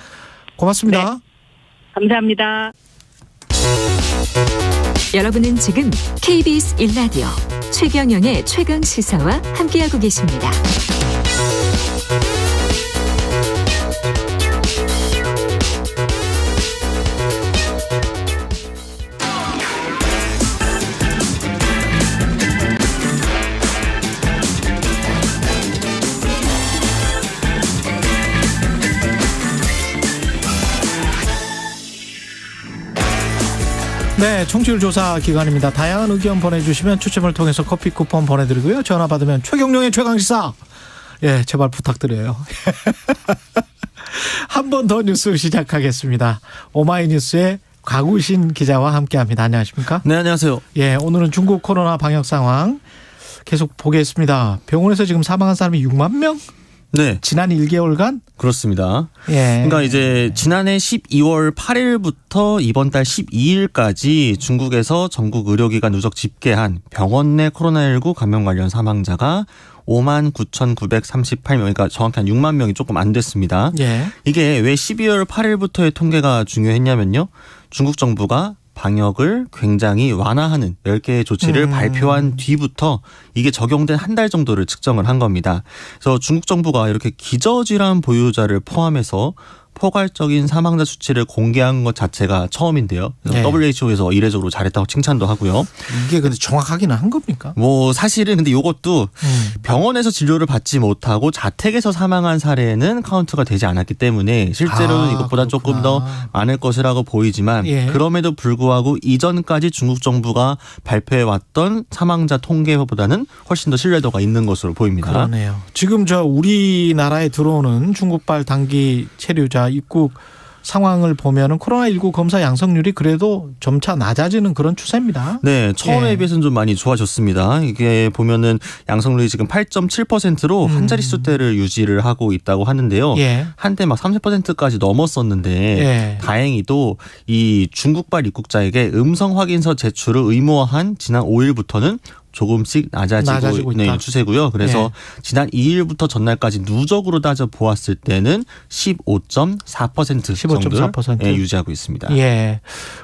고맙습니다. 네, 감사합니다. 여러분은 지금 KBS 1라디오 최경영의 최강시사와 함께하고 계십니다. 네, 청취율 조사 기간입니다. 다양한 의견 보내주시면 추첨을 통해서 커피 쿠폰 보내드리고요. 전화 받으면 최경영의 최강시사. 예, 제발 부탁드려요. 한 번 더 뉴스 시작하겠습니다. 오마이뉴스의 곽우신 기자와 함께합니다. 안녕하십니까? 네, 안녕하세요. 예, 오늘은 중국 코로나 방역 상황 계속 보겠습니다. 병원에서 지금 사망한 사람이 6만 명? 네. 지난 1개월간? 그렇습니다. 예. 그러니까 이제 지난해 12월 8일부터 이번 달 12일까지 중국에서 전국 의료기관 누적 집계한 병원 내 코로나19 감염 관련 사망자가 59,938명, 그러니까 정확히 한 6만 명이 조금 안 됐습니다. 예. 이게 왜 12월 8일부터의 통계가 중요했냐면요. 중국 정부가 방역을 굉장히 완화하는 10개의 조치를 발표한 뒤부터 이게 적용된 한 달 정도를 측정을 한 겁니다. 그래서 중국 정부가 이렇게 기저질환 보유자를 포함해서 포괄적인 사망자 수치를 공개한 것 자체가 처음인데요. 그래서 WHO에서 이례적으로 잘했다고 칭찬도 하고요. 이게 근데 정확하기는 한 겁니까? 뭐 사실은 근데 이것도 병원에서 진료를 받지 못하고 자택에서 사망한 사례는 카운트가 되지 않았기 때문에 실제로는 이것보다 조금 더 많을 것이라고 보이지만 그럼에도 불구하고 이전까지 중국 정부가 발표해왔던 사망자 통계보다는 훨씬 더 신뢰도가 있는 것으로 보입니다. 그러네요. 지금 우리나라에 들어오는 중국발 단기 체류자 입국 상황을 보면은 코로나19 검사 양성률이 그래도 점차 낮아지는 그런 추세입니다. 네, 처음에 비해서는 좀 많이 좋아졌습니다. 이게 보면은 양성률이 지금 8.7%로 한 자릿수대를 유지를 하고 있다고 하는데요. 한때 막 30%까지 넘었었는데 다행히도 이 중국발 입국자에게 음성 확인서 제출을 의무화한 지난 5일부터는 조금씩 낮아지고 있는 추세고요. 그래서 지난 2일부터 전날까지 누적으로 따져 보았을 때는 15.4% 정도를 유지하고 있습니다. 예,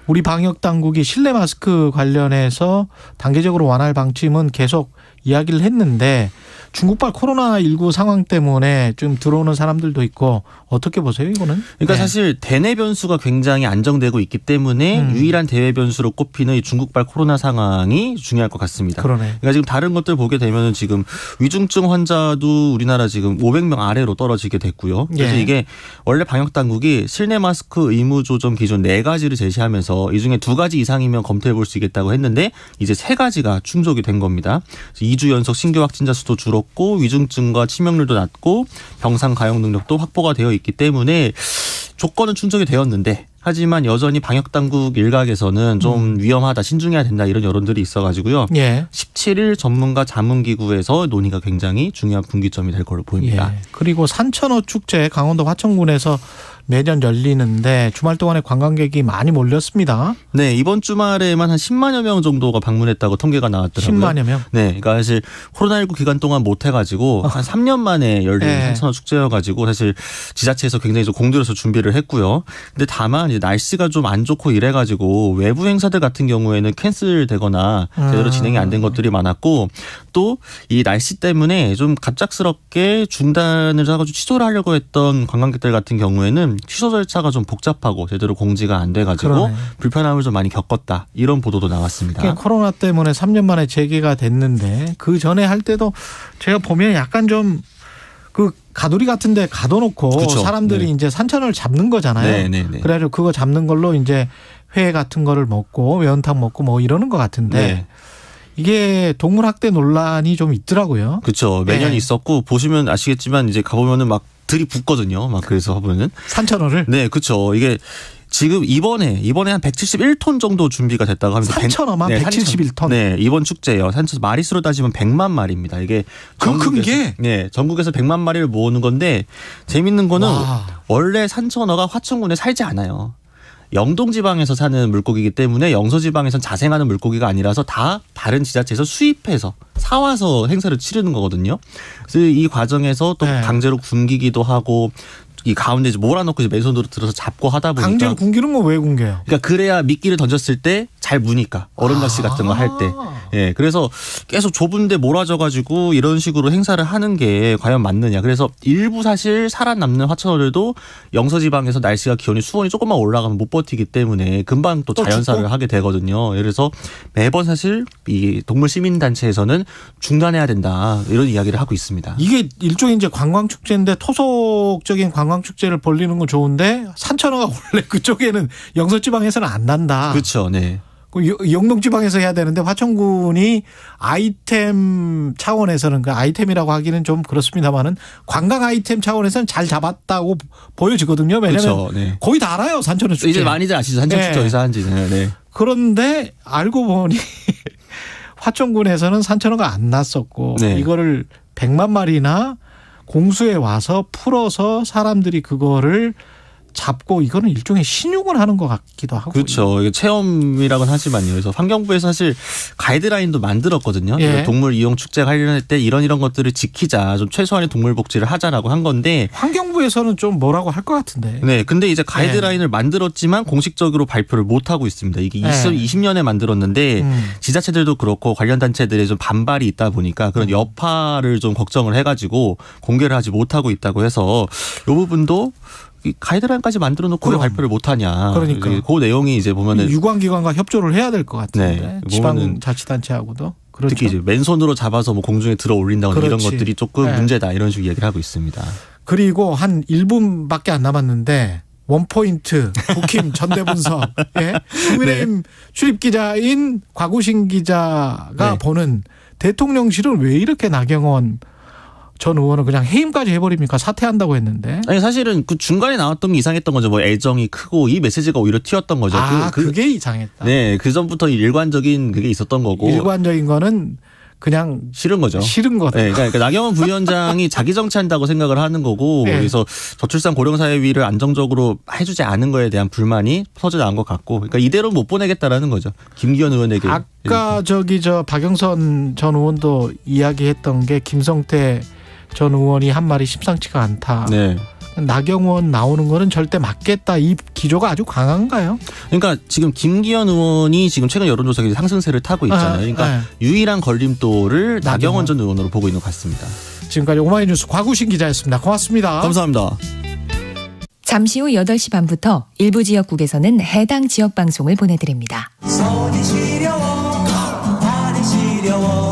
우리 방역 당국이 실내 마스크 관련해서 단계적으로 완화할 방침은 계속 이야기를 했는데 중국발 코로나19 상황 때문에 좀 들어오는 사람들도 있고 어떻게 보세요, 이거는? 그러니까 사실 대내 변수가 굉장히 안정되고 있기 때문에 유일한 대외 변수로 꼽히는 이 중국발 코로나 상황이 중요할 것 같습니다. 그러니까 지금 다른 것들 보게 되면 지금 위중증 환자도 우리나라 지금 500명 아래로 떨어지게 됐고요. 그래서 이게 원래 방역 당국이 실내 마스크 의무 조정 기준 4가지를 제시하면서 이 중에 2가지 이상이면 검토해 볼 수 있겠다고 했는데 이제 3가지가 충족이 된 겁니다. 2주 연속 신규 확진자 수도 줄었고 위중증과 치명률도 낮고 병상 가용 능력도 확보가 되어 있기 때문에 조건은 충족이 되었는데 하지만 여전히 방역당국 일각에서는 좀 위험하다, 신중해야 된다 이런 여론들이 있어가지고요. 17일 전문가 자문기구에서 논의가 굉장히 중요한 분기점이 될 걸로 보입니다. 그리고 산천어 축제 강원도 화천군에서 매년 열리는데 주말 동안에 관광객이 많이 몰렸습니다. 네, 이번 주말에만 한 10만여 명 정도가 방문했다고 통계가 나왔더라고요. 10만여 명? 네, 그러니까 사실 코로나19 기간 동안 못 해가지고 한 3년 만에 열린 산천어 축제여가지고 사실 지자체에서 굉장히 좀 공들여서 준비를 했고요. 근데 다만 이제 날씨가 좀 안 좋고 이래가지고 외부 행사들 같은 경우에는 캔슬되거나 제대로 진행이 안 된 것들이 많았고 또 이 날씨 때문에 좀 갑작스럽게 중단을 해가지고 취소를 하려고 했던 관광객들 같은 경우에는 취소 절차가 좀 복잡하고 제대로 공지가 안 돼가지고 불편함을 좀 많이 겪었다. 이런 보도도 나왔습니다. 코로나 때문에 3년 만에 재개가 됐는데 그 전에 할 때도 제가 보면 약간 좀 그 가두리 같은 데 가둬놓고 사람들이 이제 산천어를 잡는 거잖아요. 그래가지고 그거 잡는 걸로 이제 회 같은 거를 먹고 매운탕 먹고 뭐 이러는 것 같은데 이게 동물학대 논란이 좀 있더라고요. 그렇죠. 매년 있었고 보시면 아시겠지만 이제 가보면은 막 들이붓거든요. 막 그래서 보면은 산천어를. 네, 그렇죠. 이게 지금 이번에 한 171톤 정도 준비가 됐다고 합니다. 산천어만 171톤. 네, 이번 축제예요. 산천 마리수로 따지면 100만 마리입니다. 이게 그 큰 게? 네, 전국에서 100만 마리를 모으는 건데 재밌는 거는 원래 산천어가 화천군에 살지 않아요. 영동지방에서 사는 물고기이기 때문에 영서지방에선 자생하는 물고기가 아니라서 다 다른 지자체에서 수입해서 사와서 행사를 치르는 거거든요. 그래서 이 과정에서 또 강제로 굶기기도 하고 이 가운데 이제 몰아넣고 이제 맨손으로 들어서 잡고 하다 보니까 강제로 굶기는 건 왜 굶겨요? 그러니까 그래야 미끼를 던졌을 때 잘 무니까 얼음낚시 같은 거 할 때. 예, 그래서 계속 좁은데 몰아져가지고 이런 식으로 행사를 하는 게 과연 맞느냐. 그래서 일부 사실 살아남는 화천어들도 영서지방에서 날씨가 기온이 수온이 조금만 올라가면 못 버티기 때문에 금방 또 자연사를 하게 되거든요. 그래서 매번 사실 이 동물 시민단체에서는 중단해야 된다 이런 이야기를 하고 있습니다. 이게 일종의 이제 관광축제인데 토속적인 관광축제를 벌리는 건 좋은데 산천어가 원래 그쪽에는 영서지방에서는 안 난다. 그렇죠. 네. 영동지방에서 해야 되는데 화천군이 아이템 차원에서는 그 아이템이라고 하기는 좀 그렇습니다만은 관광 아이템 차원에서는 잘 잡았다고 보여지거든요. 왜냐하면 거의 다 알아요. 산천어 축제. 이제 많이들 아시죠. 산천어 축제 어디서 하는지는. 네. 그런데 알고 보니 화천군에서는 산천어가 안 났었고 이거를 100만 마리나 공수에 와서 풀어서 사람들이 그거를 잡고 이거는 일종의 신용을 하는 것 같기도 하고. 그렇죠. 이게 체험이라고는 하지만요. 그래서 환경부에서 사실 가이드라인도 만들었거든요. 동물 이용 축제 관련할 때 이런 것들을 지키자, 좀 최소한의 동물 복지를 하자라고 한 건데 환경부에서는 좀 뭐라고 할 것 같은데. 네, 근데 이제 가이드라인을 만들었지만 공식적으로 발표를 못 하고 있습니다. 이게 2020년에 만들었는데 지자체들도 그렇고 관련 단체들의 좀 반발이 있다 보니까 그런 여파를 좀 걱정을 해가지고 공개를 하지 못하고 있다고 해서 이 부분도. 이 가이드라인까지 만들어 놓고 왜 발표를 못 하냐. 그러니까 그 내용이 이제 보면은 유관기관과 협조를 해야 될 것 같은데. 지방자치단체하고도. 그렇죠. 특히 이제 맨손으로 잡아서 뭐 공중에 들어 올린다거나 이런 것들이 조금 문제다 이런 식으로 이야기를 하고 있습니다. 그리고 한 1분밖에 안 남았는데 원포인트 국힘 전대분석 국민의힘 출입기자인 곽우신 기자가 보는 대통령실은 왜 이렇게 나경원 전 의원은 그냥 해임까지 해버립니까? 사퇴한다고 했는데. 아니 사실은 그 중간에 나왔던 게 이상했던 거죠. 뭐 애정이 크고 이 메시지가 오히려 튀었던 거죠. 그게 이상했다. 네, 그 전부터 일관적인 그게 있었던 거고. 일관적인 거는 그냥 싫은 거죠. 싫은 거다. 네, 그러니까 나경원 부위원장이 자기 정치한다고 생각을 하는 거고 그래서 저출산 고령사회위를 안정적으로 해주지 않은 거에 대한 불만이 터져 나온 것 같고, 그러니까 이대로 못 보내겠다라는 거죠. 김기현 의원에게. 아까 박영선 전 의원도 이야기했던 게 김성태 전 의원이 한 말이 심상치가 않다. 나경원 나오는 거는 절대 맞겠다. 이 기조가 아주 강한가요? 그러니까 지금 김기현 의원이 지금 최근 여론조사에 상승세를 타고 있잖아요. 그러니까 유일한 걸림돌을 나경원 전 의원으로 보고 있는 것 같습니다. 지금까지 오마이뉴스 곽우신 기자였습니다. 고맙습니다. 감사합니다. 잠시 후 8시 반부터 일부 지역국에서는 해당 지역 방송을 보내드립니다. 손이 시려워 발이 시려워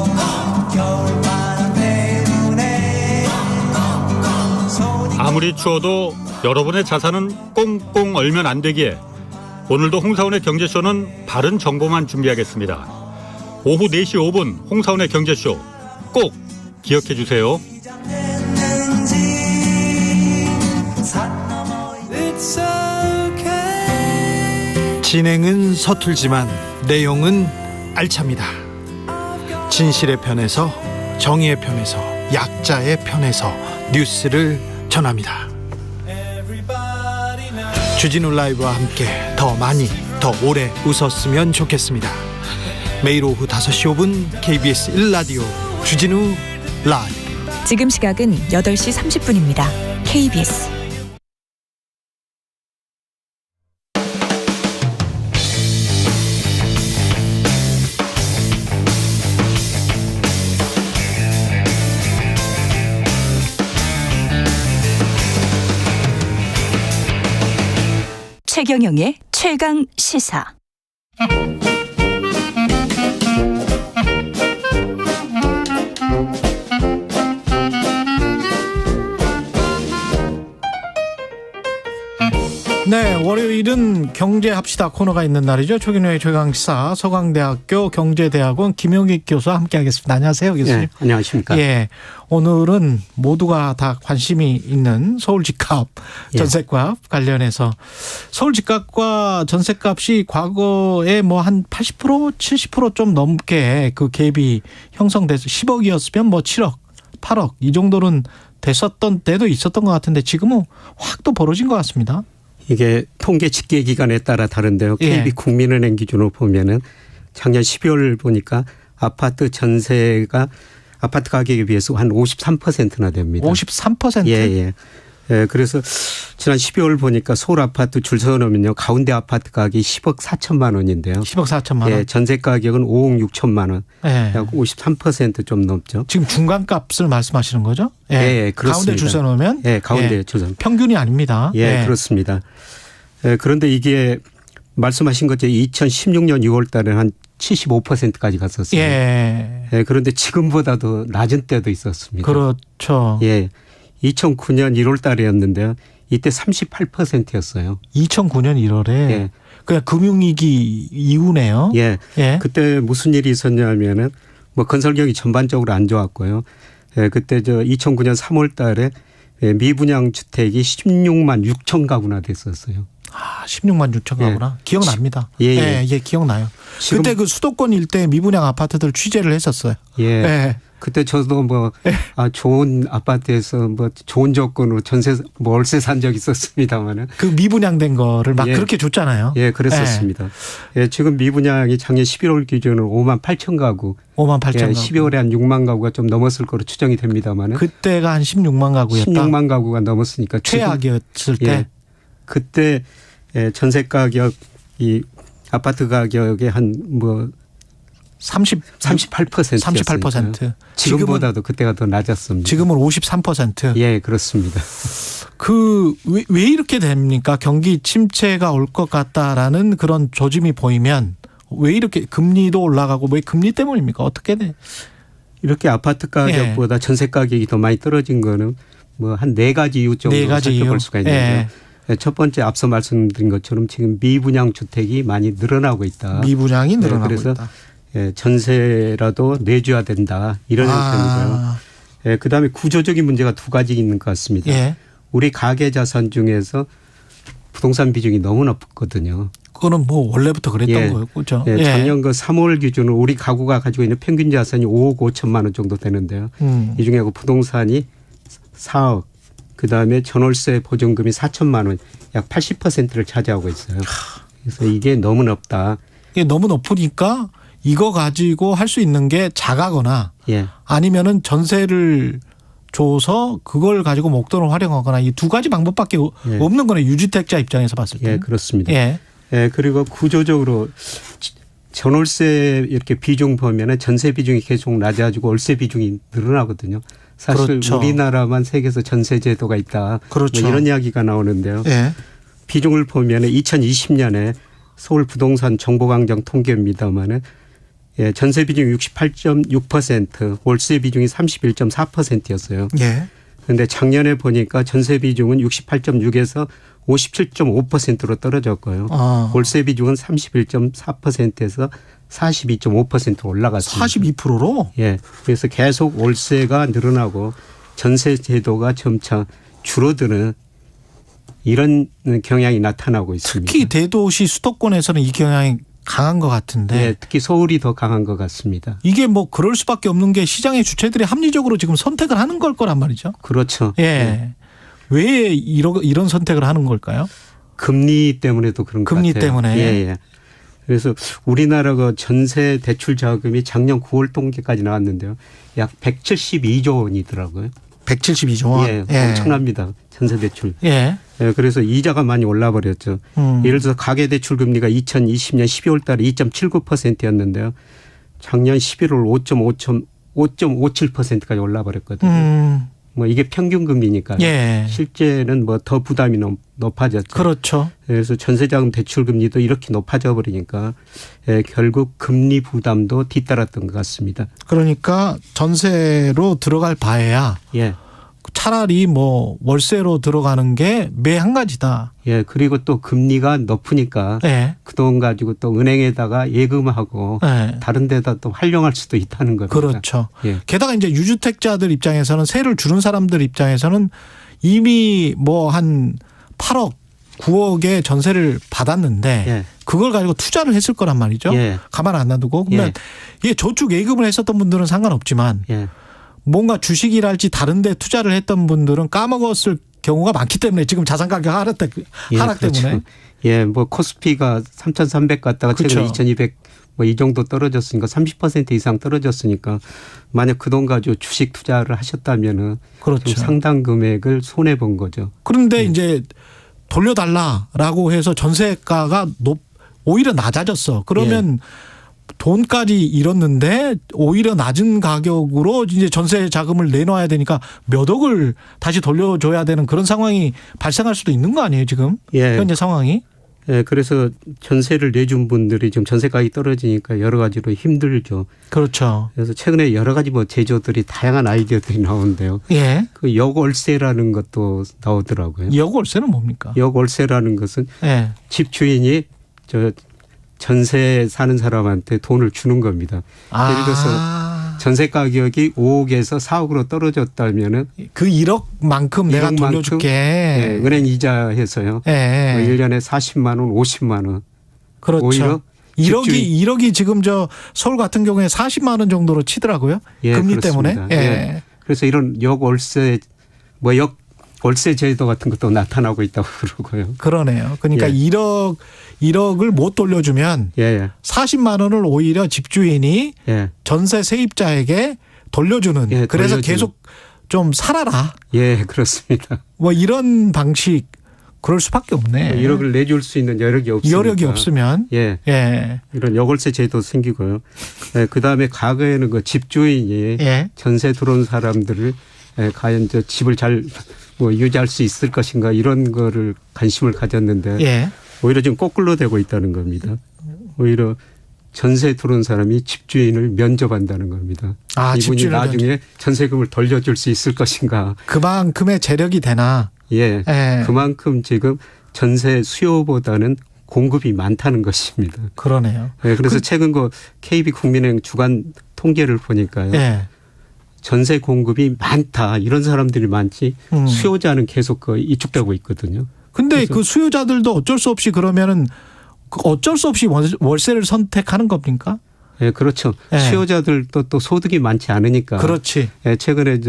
아무리 추워도 여러분의 자산은 꽁꽁 얼면 안 되기에 오늘도 홍사원의 경제쇼는 바른 정보만 준비하겠습니다. 오후 4시 5분 홍사원의 경제쇼 꼭 기억해 주세요. It's okay. 진행은 서툴지만 내용은 알찹니다. 진실의 편에서, 정의의 편에서, 약자의 편에서 뉴스를 전합니다. 주진우 라이브와 함께 더 많이, 더 오래 웃었으면 좋겠습니다. 매일 오후 5시 5분 KBS 1라디오 주진우 라이브. 지금 시각은 8시 30분입니다. KBS 최경영의 최강 시사. 네, 월요일은 경제합시다 코너가 있는 날이죠. 최경영의 최강시사 서강대학교 경제대학원 김용익 교수와 함께하겠습니다. 안녕하세요, 교수님. 네, 안녕하십니까. 예, 오늘은 모두가 다 관심이 있는 서울 집값, 전셋값 관련해서 서울 집값과 전셋값이 과거에 뭐 한 80%, 70% 좀 넘게 그 갭이 형성돼서 10억이었으면 뭐 7억, 8억 이 정도는 됐었던 때도 있었던 것 같은데 지금은 확 또 벌어진 것 같습니다. 이게 통계 집계 기간에 따라 다른데요. KB 국민은행 기준으로 보면은 작년 12월 보니까 아파트 전세가 아파트 가격에 비해서 한 53%나 됩니다. 53%? 예. 예, 그래서 지난 12월 보니까 서울 아파트 줄 서놓으면요. 가운데 아파트 가격이 10억 4천만 원인데요. 10억 4천만 원. 예, 전세 가격은 5억 6천만 원. 예. 약 53% 좀 넘죠. 지금 중간값을 말씀하시는 거죠? 예, 그렇습니다. 가운데 줄 서놓으면? 예, 가운데 줄 서놓으면. 평균이 아닙니다. 예, 그렇습니다. 예, 그런데 이게 말씀하신 것처럼 2016년 6월 달에 한 75%까지 갔었어요. 예. 예, 그런데 지금보다도 낮은 때도 있었습니다. 그렇죠. 예. 2009년 1월 달이었는데요. 이때 38%였어요. 2009년 1월에? 예. 그냥 금융위기 이후네요. 예. 그때 무슨 일이 있었냐면은 뭐 건설경이 전반적으로 안 좋았고요. 예. 그때 2009년 3월 달에 미분양 주택이 16만 6천 가구나 됐었어요. 아, 16만 6천 가구나. 기억납니다. 예, 기억나요. 그때 그 수도권 일대 미분양 아파트들 취재를 했었어요. 예. 그때 저도 좋은 아파트에서 좋은 조건으로 월세 산 적이 있었습니다만은. 그 미분양된 거를 막 그렇게 줬잖아요. 예, 그랬었습니다. 예, 지금 미분양이 작년 11월 기준으로 5만 8천 가구. 5만 8천 가구. 12월에 한 6만 가구가 좀 넘었을 거로 추정이 됩니다만은. 그때가 한 16만 가구였다. 16만 가구가 넘었으니까. 최악이었을 때. 그때 전세 가격, 이 아파트 가격의 한 38%였어요. 38%. 지금보다도 그때가 더 낮았습니다. 지금은 53%. 예, 그렇습니다. 왜 이렇게 됩니까? 경기 침체가 올 것 같다라는 그런 조짐이 보이면 왜 이렇게 금리도 올라가고 왜 금리 때문입니까? 어떻게 돼? 이렇게 아파트 가격보다 전세 가격이 더 많이 떨어진 거는 한 4가지 이유 정도로 살펴볼 수가 있는데요. 첫 번째 앞서 말씀드린 것처럼 지금 미분양 주택이 많이 늘어나고 있다. 미분양이 늘어나고 그래서 있다. 전세라도 내줘야 된다. 이런 형태이고요. 그다음에 구조적인 문제가 2가지 있는 것 같습니다. 우리 가계자산 중에서 부동산 비중이 너무 높거든요. 그거는 원래부터 그랬던 거예요. 그렇죠. 작년 3월 기준으로 우리 가구가 가지고 있는 평균 자산이 5억 5천만 원 정도 되는데요. 이 중에 부동산이 4억. 그다음에 전월세 보증금이 4천만 원, 약 80%를 차지하고 있어요. 그래서 이게 너무 높다. 이게 너무 높으니까 이거 가지고 할 수 있는 게 작아거나 아니면은 전세를 줘서 그걸 가지고 목돈을 활용하거나 이 2가지 방법밖에 없는 거네. 유주택자 입장에서 봤을 때. 예, 그렇습니다. 그리고 구조적으로 전월세 이렇게 비중 보면은 전세 비중이 계속 낮아지고 월세 비중이 늘어나거든요. 사실 그렇죠. 우리나라만 세계에서 전세 제도가 있다. 그렇죠. 이런 이야기가 나오는데요. 비중을 보면 2020년에 서울 부동산 정보광장 통계입니다만은 전세 비중이 68.6%, 월세 비중이 31.4%였어요. 그런데 작년에 보니까 전세 비중은 68.6에서 57.5%로 떨어졌고요. 월세 비중은 31.4%에서 42.5%로 올라갔습니다. 42%로? 예. 그래서 계속 월세가 늘어나고 전세 제도가 점차 줄어드는 이런 경향이 나타나고 있습니다. 특히 대도시 수도권에서는 이 경향이 강한 것 같은데. 네, 특히 서울이 더 강한 것 같습니다. 이게 뭐 그럴 수밖에 없는 게 시장의 주체들이 합리적으로 지금 선택을 하는 걸 거란 말이죠. 그렇죠. 예. 네. 왜 이런 선택을 하는 걸까요? 금리 때문에도 그런 것 금리 같아요. 때문에. 예. 그래서 우리나라가 전세 대출 자금이 작년 9월 통계까지 나왔는데요. 약 172조 원이더라고요. 172조 원. 예, 엄청납니다. 전세 대출. 예. 예, 그래서 이자가 많이 올라 버렸죠. 예를 들어서 가계 대출 금리가 2020년 12월 달에 2.79%였는데요. 작년 11월 5.57%까지 올라 버렸거든요. 뭐 이게 평균 금리니까 예. 실제는 뭐 더 부담이 높아졌죠. 그렇죠. 그래서 전세자금 대출 금리도 이렇게 높아져 버리니까 결국 금리 부담도 뒤따랐던 것 같습니다. 그러니까 전세로 들어갈 바에야 예. 차라리 뭐 월세로 들어가는 게 매 한 가지다. 예, 그리고 또 금리가 높으니까 예. 그 돈 가지고 또 은행에다가 예금하고 예. 다른 데다 또 활용할 수도 있다는 겁니다. 그렇죠. 예. 게다가 이제 유주택자들 입장에서는 세를 주는 사람들 입장에서는 이미 뭐 한 8억 9억의 전세를 받았는데 예. 그걸 가지고 투자를 했을 거란 말이죠. 예. 가만 안 놔두고. 그러면 이게 저축 예금을 했었던 분들은 상관없지만 예. 뭔가 주식이랄지 다른 데 투자를 했던 분들은 까먹었을 경우가 많기 때문에 지금 자산 가격 하락 그렇죠. 때문에. 예, 뭐 코스피가 3,300 갔다가 최근에 그렇죠. 2,200 뭐 이 정도 떨어졌으니까 30% 이상 떨어졌으니까 만약 그 돈 가지고 주식 투자를 하셨다면은 그렇죠. 상당 금액을 손해 본 거죠. 그런데 이제 돌려달라라고 해서 전세가가 오히려 낮아졌어. 그러면 돈까지 잃었는데 오히려 낮은 가격으로 이제 전세 자금을 내놔야 되니까 몇 억을 다시 돌려줘야 되는 그런 상황이 발생할 수도 있는 거 아니에요, 지금? 예. 현재 상황이? 예, 그래서 전세를 내준 분들이 지금 전세 가격이 떨어지니까 여러 가지로 힘들죠. 그렇죠. 그래서 최근에 여러 가지 뭐 제조들이 다양한 아이디어들이 나오는데요. 예. 그 역월세라는 것도 나오더라고요. 역월세는 뭡니까? 역월세라는 것은 예. 집 주인이 전세 사는 사람한테 돈을 주는 겁니다. 예를 들어서 전세 가격이 5억에서 4억으로 떨어졌다면은 그 1억만큼 내가 돌려줄게. 네, 은행 이자해서요. 예. 1년에 40만 원, 50만 원. 그렇죠. 오히려 1억이 지금 저 서울 같은 경우에 40만 원 정도로 치더라고요. 예, 금리 그렇습니다. 때문에. 예. 그래서 이런 역월세 월세 제도 같은 것도 나타나고 있다고 그러고요. 그러네요. 그러니까 1억을 못 돌려주면 40만 원을 오히려 집주인이 전세 세입자에게 돌려주는. 그래서 돌려주는. 계속 좀 살아라. 예, 그렇습니다. 뭐 이런 방식 그럴 수밖에 없네. 1억을 내줄 수 있는 여력이 없으니까. 여력이 없으면. 예. 이런 역월세 제도 생기고요. 그다음에 과거에는 그 집주인이 전세 들어온 사람들을 과연 저 집을 잘 유지할 수 있을 것인가 이런 거를 관심을 가졌는데 오히려 지금 거꾸로 되고 있다는 겁니다. 오히려 전세 들어온 사람이 집주인을 면접한다는 겁니다. 이분이 나중에 전세금을 돌려줄 수 있을 것인가. 그만큼의 재력이 되나. 그만큼 지금 전세 수요보다는 공급이 많다는 것입니다. 그러네요. 그래서 최근 그 KB국민은행 주간 통계를 보니까요. 전세 공급이 많다 이런 사람들이 많지 수요자는 계속 이축되고 있거든요. 근데 그 수요자들도 어쩔 수 없이 그러면은 어쩔 수 없이 월세를 선택하는 겁니까? 예, 그렇죠. 수요자들도 또 소득이 많지 않으니까. 그렇지. 최근에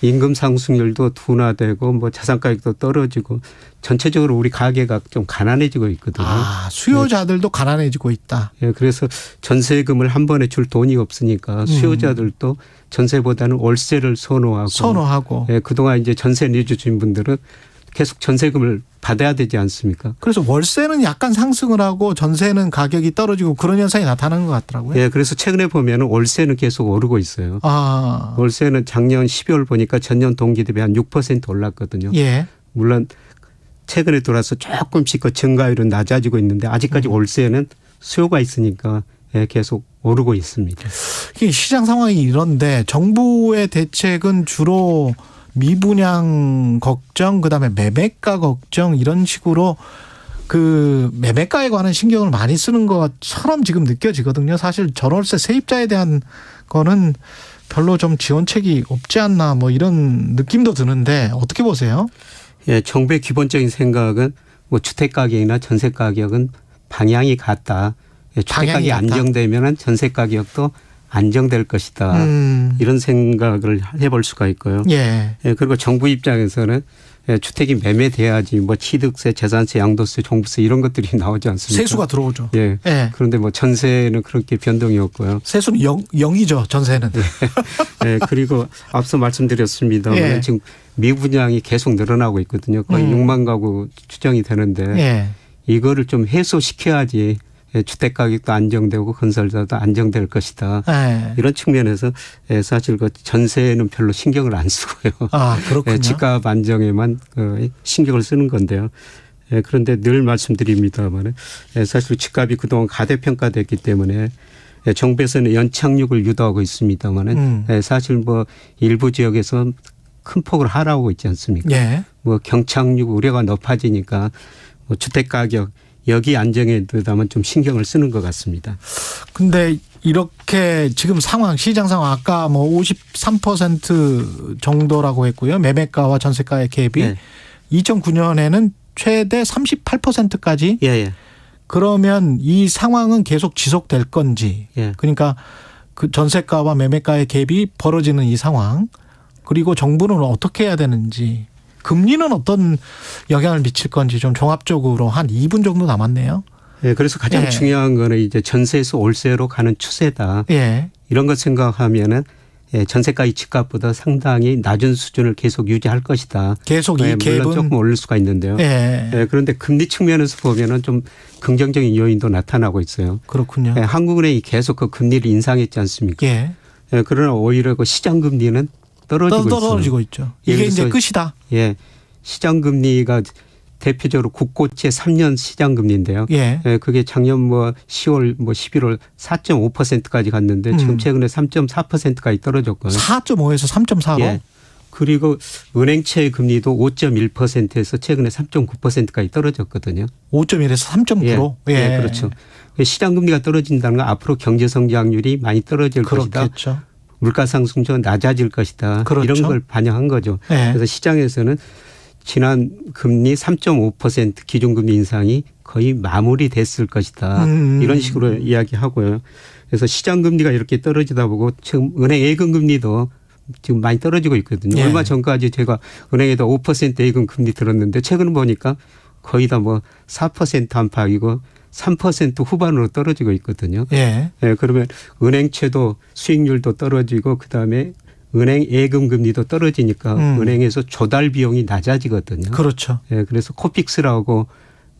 임금 상승률도 둔화되고 뭐 자산 가격도 떨어지고 전체적으로 우리 가계가 좀 가난해지고 있거든요. 수요자들도 가난해지고 있다. 그래서 전세금을 한 번에 줄 돈이 없으니까 수요자들도 전세보다는 월세를 선호하고. 그동안 이제 전세 내주신 분들은 계속 전세금을 받아야 되지 않습니까? 그래서 월세는 약간 상승을 하고 전세는 가격이 떨어지고 그런 현상이 나타나는 것 같더라고요. 예, 그래서 최근에 보면 월세는 계속 오르고 있어요. 월세는 작년 12월 보니까 전년 동기 대비 한 6% 올랐거든요. 물론 최근에 돌아서 조금씩 그 증가율은 낮아지고 있는데 아직까지 월세는 수요가 있으니까 계속 오르고 있습니다. 시장 상황이 이런데 정부의 대책은 주로 미분양 걱정, 그다음에 매매가 걱정 이런 식으로 그 매매가에 관한 신경을 많이 쓰는 것처럼 지금 느껴지거든요. 사실 전월세 세입자에 대한 거는 별로 좀 지원책이 없지 않나 뭐 이런 느낌도 드는데 어떻게 보세요? 예, 정부의 기본적인 생각은 뭐 주택 가격이나 전세 가격은 방향이 같다. 예, 주택 가격이 안정되면은 전세 가격도 안정될 것이다. 이런 생각을 해볼 수가 있고요. 예. 예, 그리고 정부 입장에서는 예, 주택이 매매돼야지 뭐 취득세, 재산세, 양도세, 종부세 이런 것들이 나오지 않습니까? 세수가 들어오죠. 예. 예. 그런데 뭐 전세는 그렇게 변동이 없고요. 세수는 0이죠. 전세는. 예. 그리고 앞서 말씀드렸습니다만 예. 지금 미분양이 계속 늘어나고 있거든요. 거의 6만 가구 추정이 되는데 예. 이거를 좀 해소시켜야지 주택 가격도 안정되고 건설자도 안정될 것이다. 예. 이런 측면에서 사실 그 전세는 별로 신경을 안 쓰고요. 아, 그렇군요. 집값 안정에만 신경을 쓰는 건데요. 그런데 늘 말씀드립니다만 사실 집값이 그동안 가대평가됐기 때문에 정부에서는 연착륙을 유도하고 있습니다만 사실 뭐 일부 지역에서 큰 폭으로 하락하고 있지 않습니까? 예. 뭐 경착륙 우려가 높아지니까 뭐 주택 가격 여기 안정에 대해서만 좀 신경을 쓰는 것 같습니다. 근데 이렇게 지금 상황, 시장 상황 아까 뭐 53% 정도라고 했고요. 매매가와 전세가의 갭이 예. 2009년에는 최대 38%까지. 예. 그러면 이 상황은 계속 지속될 건지. 예. 그러니까 그 전세가와 매매가의 갭이 벌어지는 이 상황. 그리고 정부는 어떻게 해야 되는지. 금리는 어떤 영향을 미칠 건지 좀 종합적으로 한 2분 정도 남았네요. 예, 그래서 가장 예. 중요한 거는 이제 전세에서 월세로 가는 추세다. 예. 이런 것 생각하면은 전세가의 집값보다 상당히 낮은 수준을 계속 유지할 것이다. 계속 이 물론 갭은 조금 오를 수가 있는데요. 예. 그런데 금리 측면에서 보면은 좀 긍정적인 요인도 나타나고 있어요. 그렇군요. 한국은행이 계속 그 금리를 인상했지 않습니까? 예. 그러나 오히려 그 시장 금리는 떨어지고 있죠. 이게 이제 끝이다. 예. 시장 금리가 대표적으로 국고채 3년 시장 금리인데요. 예. 그게 작년 뭐 10월 뭐 11월 4.5%까지 갔는데 지금 최근에 3.4%까지 떨어졌거든요. 4.5에서 3.4로. 예. 그리고 은행채 금리도 5.1%에서 최근에 3.9%까지 떨어졌거든요. 5.1에서 3.9로. 예. 예, 그렇죠. 시장 금리가 떨어진다는 건 앞으로 경제 성장률이 많이 떨어질 그렇겠죠. 것이다. 물가 상승도 낮아질 것이다. 그렇죠. 이런 걸 반영한 거죠. 예. 그래서 시장에서는 지난 금리 3.5% 기준금리 인상이 거의 마무리됐을 것이다. 이런 식으로 이야기하고요. 그래서 시장 금리가 이렇게 떨어지다 보고 지금 은행 예금 금리도 지금 많이 떨어지고 있거든요. 예. 얼마 전까지 제가 은행에다 5% 예금 금리 들었는데 최근 보니까 거의 다 뭐 4% 안팎이고 3% 후반으로 떨어지고 있거든요. 예. 예, 그러면 은행채도 수익률도 떨어지고 그다음에 은행 예금 금리도 떨어지니까 은행에서 조달 비용이 낮아지거든요. 그렇죠. 예, 그래서 코픽스라고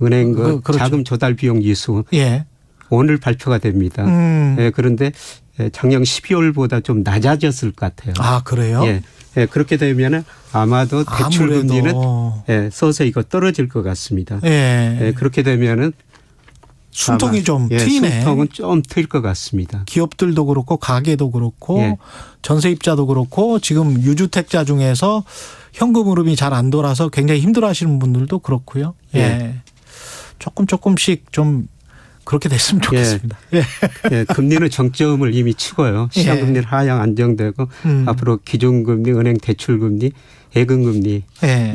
은행 그렇죠. 자금 조달 비용 지수 예. 오늘 발표가 됩니다. 예, 그런데 작년 12월보다 좀 낮아졌을 것 같아요. 아, 그래요? 예. 예, 그렇게 되면 아마도 대출 금리는 예, 서서히 이거 떨어질 것 같습니다. 예. 예, 그렇게 되면은 숨통이 좀 트이네. 숨통은 좀 트일 것 같습니다. 기업들도 그렇고 가게도 그렇고 예. 전세입자도 그렇고 지금 유주택자 중에서 현금 흐름이 잘 안 돌아서 굉장히 힘들어하시는 분들도 그렇고요. 예. 예. 조금씩 좀 그렇게 됐으면 좋겠습니다. 예. 예. 금리는 정점을 이미 치고요. 시장금리는 하향 안정되고 앞으로 기준금리, 은행 대출금리, 예금금리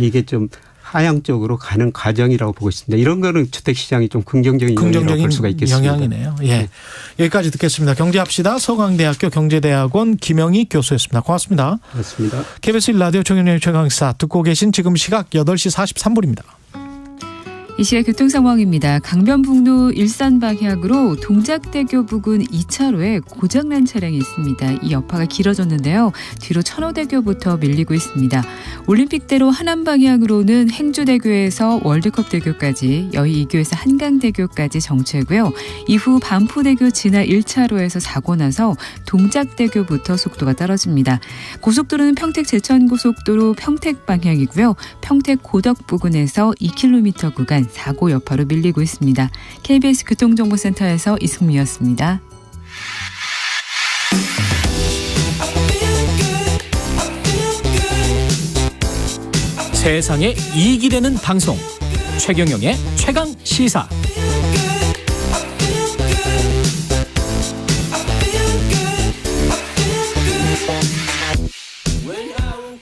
이게 좀 하향 쪽으로 가는 과정이라고 보고 있습니다. 이런 거는 주택시장이 좀 긍정적인 영향이라고 볼 수가 있겠습니다. 영향이네요. 예. 여기까지 듣겠습니다. 경제합시다. 서강대학교 경제대학원 김영희 교수였습니다. 고맙습니다. 고맙습니다. KBS 1라디오 최경영의 최강시사 듣고 계신 지금 시각 8시 43분입니다. 이 시각 교통 상황입니다. 강변북로 일산 방향으로 동작대교 부근 2차로에 고장난 차량이 있습니다. 이 여파가 길어졌는데요. 뒤로 천호대교부터 밀리고 있습니다. 올림픽대로 하남 방향으로는 행주대교에서 월드컵대교까지, 여의 2교에서 한강대교까지 정체고요. 이후 반포대교 지나 1차로에서 사고 나서 동작대교부터 속도가 떨어집니다. 고속도로는 평택 제천고속도로 평택 방향이고요. 평택 고덕 부근에서 2km 구간 사고 여파로 밀리고 있습니다. KBS 교통정보센터에서 이승미였습니다. 세상에 이익이 되는 방송 최경영의 최강시사.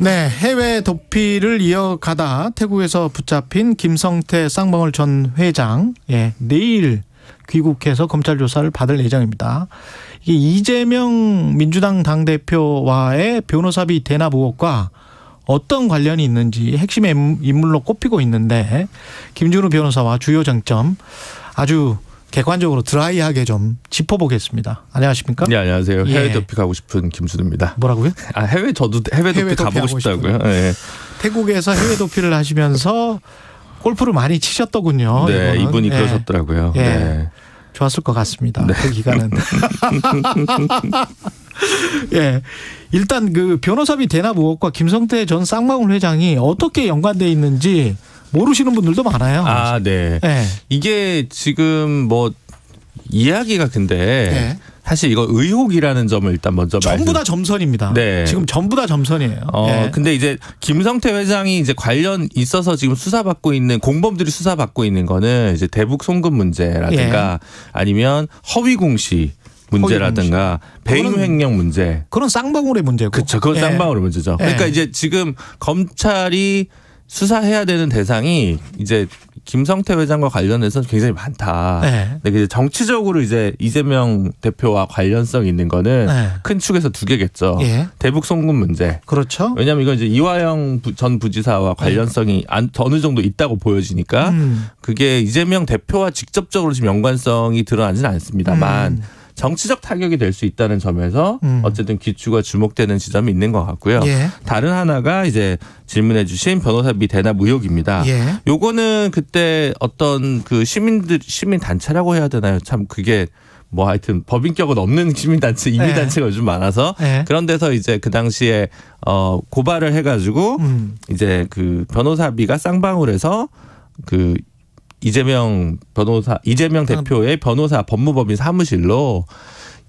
네, 해외 도피를 이어가다 태국에서 붙잡힌 김성태 쌍방울 전 회장, 내일 귀국해서 검찰 조사를 받을 예정입니다. 이게 이재명 민주당 당대표와의 변호사비 대납 의혹과 어떤 관련이 있는지 핵심 인물로 꼽히고 있는데 김준우 변호사와 주요 쟁점 아주 객관적으로 드라이하게 좀 짚어보겠습니다. 안녕하십니까? 네, 안녕하세요. 해외 도피 가고 싶은 김준우입니다. 뭐라고요? 저도 해외 도피 가보고 싶다고요. 네. 태국에서 해외 도피를 하시면서 골프를 많이 치셨더군요. 네, 이분이 그러셨더라고요. 네. 좋았을 것 같습니다. 네. 그 기간은. 일단 그 변호사비 대납 의혹과 김성태 전 쌍방울 회장이 어떻게 연관돼 있는지 모르시는 분들도 많아요. 네. 이게 지금 이야기가 근데 사실 이거 의혹이라는 점을 일단 먼저 전부 다 점선입니다. 네. 지금 전부 다 점선이에요. 근데 이제 김성태 회장이 이제 관련 있어서 지금 수사받고 있는 공범들이 수사받고 있는 거는 이제 대북 송금 문제라든가 아니면 허위 공시 문제라든가 배임 횡령 문제. 그런 쌍방울의 문제고. 그렇죠. 그건 쌍방울의 문제죠. 그러니까 이제 지금 검찰이 수사해야 되는 대상이 이제 김성태 회장과 관련해서 굉장히 많다. 근데 정치적으로 이제 이재명 대표와 관련성 있는 거는 큰 축에서 두 개겠죠. 대북 송금 문제. 그렇죠. 왜냐하면 이건 이제 이화영 전 부지사와 관련성이 어느 정도 있다고 보여지니까 그게 이재명 대표와 직접적으로 지금 연관성이 드러나지는 않습니다만 정치적 타격이 될 수 있다는 점에서 어쨌든 귀추가 주목되는 지점이 있는 것 같고요. 다른 하나가 이제 질문해 주신 변호사비 대납 의혹입니다. 요거는 그때 어떤 그 시민 단체라고 해야 되나요? 참 그게 하여튼 법인격은 없는 시민단체, 이민단체가 요즘 많아서 그런 데서 이제 그 당시에 고발을 해가지고 이제 그 변호사비가 쌍방울에서 그 이재명 대표의 변호사 법무법인 사무실로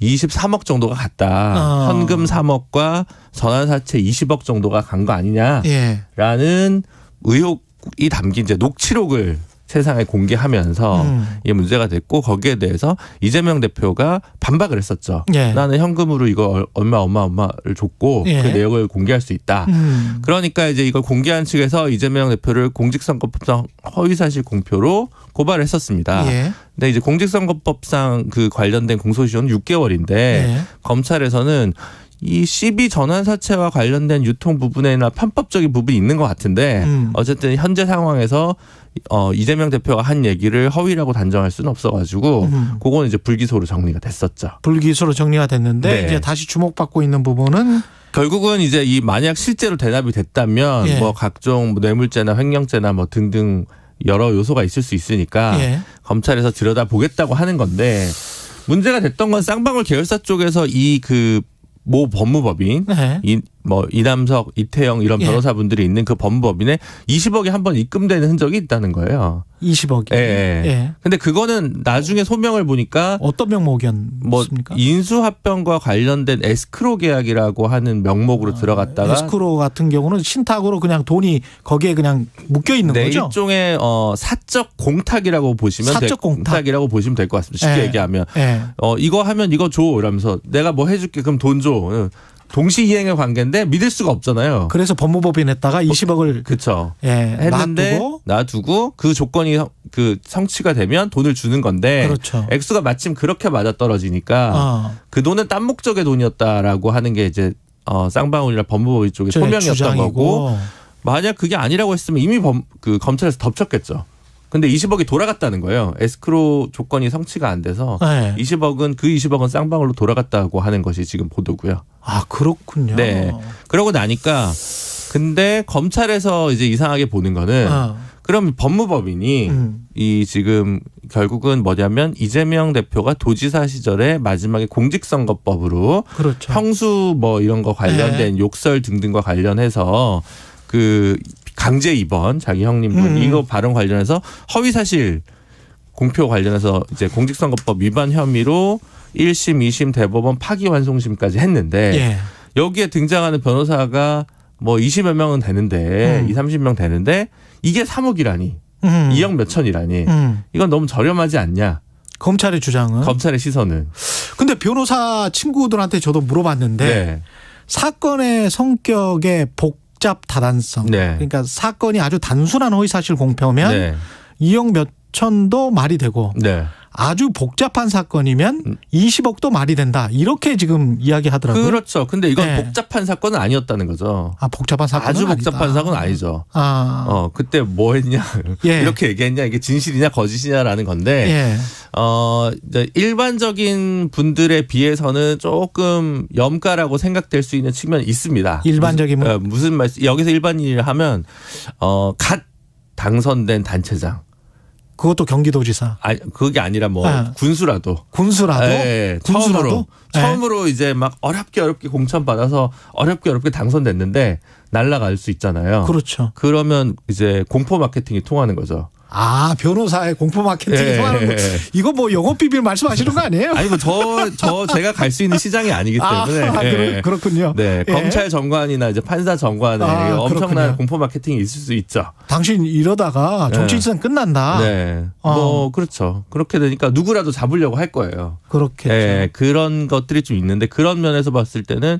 23억 정도가 갔다. 현금 3억과 전환사채 20억 정도가 간 거 아니냐라는 의혹이 담긴 이제 녹취록을 세상에 공개하면서 이게 문제가 됐고 거기에 대해서 이재명 대표가 반박을 했었죠. 나는 현금으로 이거 얼마를 줬고 그 내역을 공개할 수 있다. 그러니까 이제 이걸 공개한 측에서 이재명 대표를 공직선거법상 허위사실 공표로 고발을 했었습니다. 근데 이제 공직선거법상 그 관련된 공소시효는 6개월인데 검찰에서는 이 CB 전환사채와 관련된 유통 부분에나 편법적인 부분이 있는 것 같은데 어쨌든 현재 상황에서 이재명 대표가 한 얘기를 허위라고 단정할 수는 없어가지고 그거는 이제 불기소로 정리가 됐었죠. 불기소로 정리가 됐는데 이제 다시 주목받고 있는 부분은 결국은 이제 이 만약 실제로 대납이 됐다면 각종 뇌물죄나 횡령죄나 등등 여러 요소가 있을 수 있으니까 검찰에서 들여다보겠다고 하는 건데 문제가 됐던 건 쌍방울 계열사 쪽에서 모 법무법인 이남석, 이태영 이런 변호사분들이 있는 그 법무법인에 20억이 한번 입금되는 흔적이 있다는 거예요. 20억이. 근데 그거는 나중에 소명을 보니까 어떤 명목이었습니까? 인수합병과 관련된 에스크로 계약이라고 하는 명목으로 들어갔다가 에스크로 같은 경우는 신탁으로 그냥 돈이 거기에 그냥 묶여 있는 거죠. 일종의 사적 공탁이라고 보시면 공탁이라고 보시면 될 것 같습니다. 쉽게 얘기하면 이거 하면 이거 줘 이러면서 내가 뭐 해줄게 그럼 돈 줘. 동시 이행의 관계인데 믿을 수가 없잖아요. 그래서 법무법인에다가 20억을 했는데 놔두고 그 조건이 성취가 되면 돈을 주는 건데 액수가 마침 그렇게 맞아떨어지니까 그 돈은 딴 목적의 돈이었다라고 하는 게 이제 쌍방울이나 법무법인 쪽의 소명이었던 주장이고. 거고 만약 그게 아니라고 했으면 이미 검찰에서 덮쳤겠죠. 근데 20억이 돌아갔다는 거예요. 에스크로 조건이 성취가 안 돼서 20억은 쌍방울로 돌아갔다고 하는 것이 지금 보도고요. 아, 그렇군요. 네. 그러고 나니까 근데 검찰에서 이제 이상하게 보는 거는 그럼 법무법인이 이 지금 결국은 뭐냐면 이재명 대표가 도지사 시절에 마지막에 공직선거법으로 형수 이런 거 관련된 욕설 등등과 관련해서 강제 입원 자기 형님분 이거 발언 관련해서 허위사실 공표 관련해서 이제 공직선거법 위반 혐의로 1심, 2심 대법원 파기환송심까지 했는데 여기에 등장하는 변호사가 20여 명은 되는데 20-30명 되는데 이게 3억이라니 2억 몇천이라니 이건 너무 저렴하지 않냐. 검찰의 주장은. 검찰의 시선은. 근데 변호사 친구들한테 저도 물어봤는데 사건의 성격에 복잡 다단성. 네. 그러니까 사건이 아주 단순한 허위사실 공표면 네. 2억 몇천도 말이 되고 네. 아주 복잡한 사건이면 20억도 말이 된다. 이렇게 지금 이야기하더라고요. 그렇죠. 근데 이건 네. 복잡한 사건은 아니었다는 거죠. 아, 복잡한 사건은 아주 아니다. 복잡한 사건은 아니죠. 아. 그때 뭐 했냐. 예. 이렇게 얘기했냐. 이게 진실이냐 거짓이냐라는 건데. 예. 이제 일반적인 분들에 비해서는 조금 염가라고 생각될 수 있는 측면이 있습니다. 일반적인 무슨 말씀? 여기서 일반인을 하면 갓 당선된 단체장. 그것도 경기도지사. 아니, 그게 아니라 뭐 군수라도. 예, 군수라도? 처음으로 이제 막 어렵게 공천 받아서 어렵게 당선됐는데 날아갈 수 있잖아요. 그렇죠. 그러면 이제 공포 마케팅이 통하는 거죠. 아, 변호사의 공포 마케팅이 통하는 거. 이거 뭐 영업 비밀 말씀하시는 거 아니에요? 아니, 뭐 제가 갈 수 있는 시장이 아니기 때문에. 그렇군요. 네. 예. 검찰 정관이나 이제 판사 정관에 엄청난 그렇군요. 공포 마케팅이 있을 수 있죠. 당신 이러다가 정치인생 끝난다. 네. 뭐 그렇죠. 그렇게 되니까 누구라도 잡으려고 할 거예요. 그렇겠죠. 네, 그런 것들이 좀 있는데 그런 면에서 봤을 때는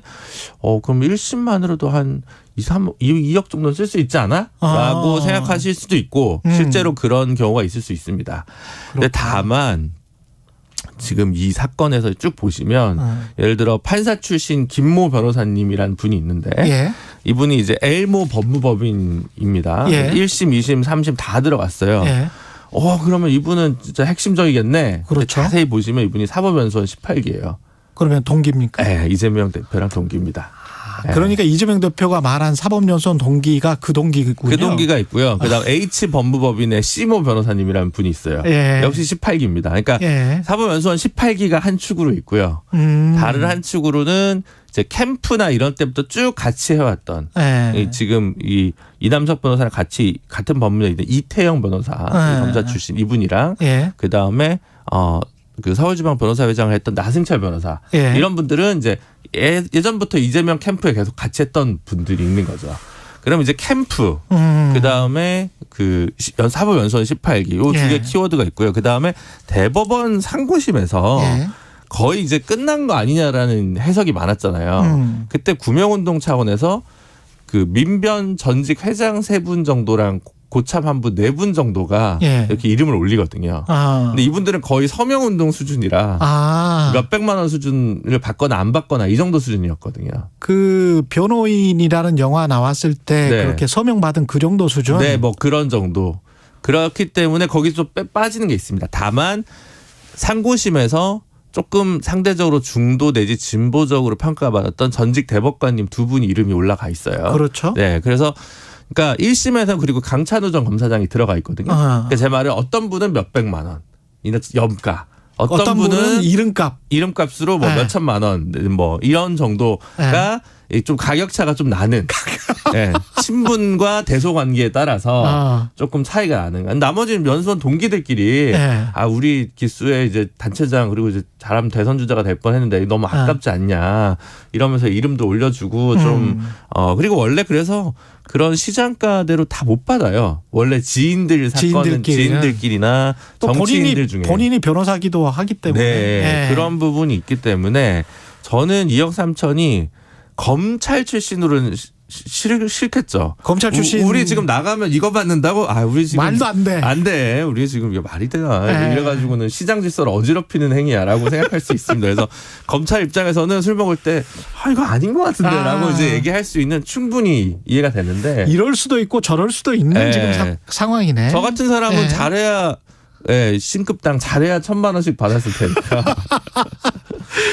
그럼 1심만으로도 한 2억 정도는 쓸 수 있지 않아? 라고 생각하실 수도 있고 실제로 그런 경우가 있을 수 있습니다. 근데 다만 지금 이 사건에서 쭉 보시면 예를 들어 판사 출신 김모 변호사님이란 분이 있는데 예. 이분이 이제 엘모 법무법인입니다. 예. 1심, 2심, 3심 다 들어갔어요. 예. 그러면 이분은 진짜 핵심적이겠네. 그렇죠. 자세히 보시면 이분이 사법연수원 18기예요. 그러면 동기입니까? 네, 이재명 대표랑 동기입니다. 그러니까 이재명 대표가 말한 사법연수원 동기가 그 동기군요. 그 동기가 있고요. 그다음 H 법무법인의 C모 변호사님이라는 분이 있어요. 예. 역시 18기입니다. 그러니까 예. 사법연수원 18기가 한 축으로 있고요. 다른 한 축으로는 이제 캠프나 이런 때부터 쭉 같이 해왔던 지금 이남석 변호사랑 같은 법무부에 있는 이태영 변호사 검사 출신 이분이랑 그 다음에 그 서울지방 변호사회장을 했던 나승철 변호사 이런 분들은 이제 예전부터 이재명 캠프에 계속 같이 했던 분들이 있는 거죠. 그럼 이제 캠프 그 다음에 그 사법연수원 18기 요 두 개 키워드가 있고요. 그 다음에 대법원 상고심에서 거의 이제 끝난 거 아니냐라는 해석이 많았잖아요. 그때 구명운동 차원에서 그 민변 전직 회장 3분 정도랑 고참 한 분 4분 정도가 이렇게 이름을 올리거든요. 근데 이분들은 거의 서명운동 수준이라 몇백만 원 수준을 받거나 안 받거나 이 정도 수준이었거든요. 그 변호인이라는 영화 나왔을 때 그렇게 서명받은 그 정도 수준? 네, 뭐 그런 정도. 그렇기 때문에 거기서 좀 빠지는 게 있습니다. 다만 상고심에서 조금 상대적으로 중도 내지 진보적으로 평가받았던 전직 대법관님 2분이 이름이 올라가 있어요. 그렇죠. 네, 그래서 그러니까 1심에서 그리고 강찬우 전 검사장이 들어가 있거든요. 그러니까 제 말은 어떤 분은 몇백만 원, 염가. 어떤 분은 이름값으로 뭐 몇천만 원, 뭐 이런 정도가 좀 가격차가 좀 나는. 네. 신분과 대소 관계에 따라서 조금 차이가 나는. 나머지는 연수원 동기들끼리 우리 기수의 이제 단체장 그리고 이제 잘하면 대선 주자가 될 뻔했는데 너무 아깝지 않냐 이러면서 이름도 올려주고 좀 그리고 원래 그래서 그런 시장가대로 다 못 받아요. 원래 지인들 사건은 지인들끼리나 또 정치인들 중에 본인이 변호사기도 하기 때문에 그런 부분이 있기 때문에 저는 2억 3천이 검찰 출신으로는 싫겠죠. 검찰 출신 우리 지금 나가면 이거 받는다고? 우리 지금 말도 안 돼. 안 돼. 우리 지금 이거 말이 되나? 이래가지고는 시장 질서를 어지럽히는 행위야라고 생각할 수 있습니다. 그래서 검찰 입장에서는 술 먹을 때 이거 아닌 것 같은데라고 이제 얘기할 수 있는 충분히 이해가 되는데 이럴 수도 있고 저럴 수도 있는 지금 상황이네. 저 같은 사람은 잘해야 신급당 잘해야 1,000만 원씩 받았을 테니까.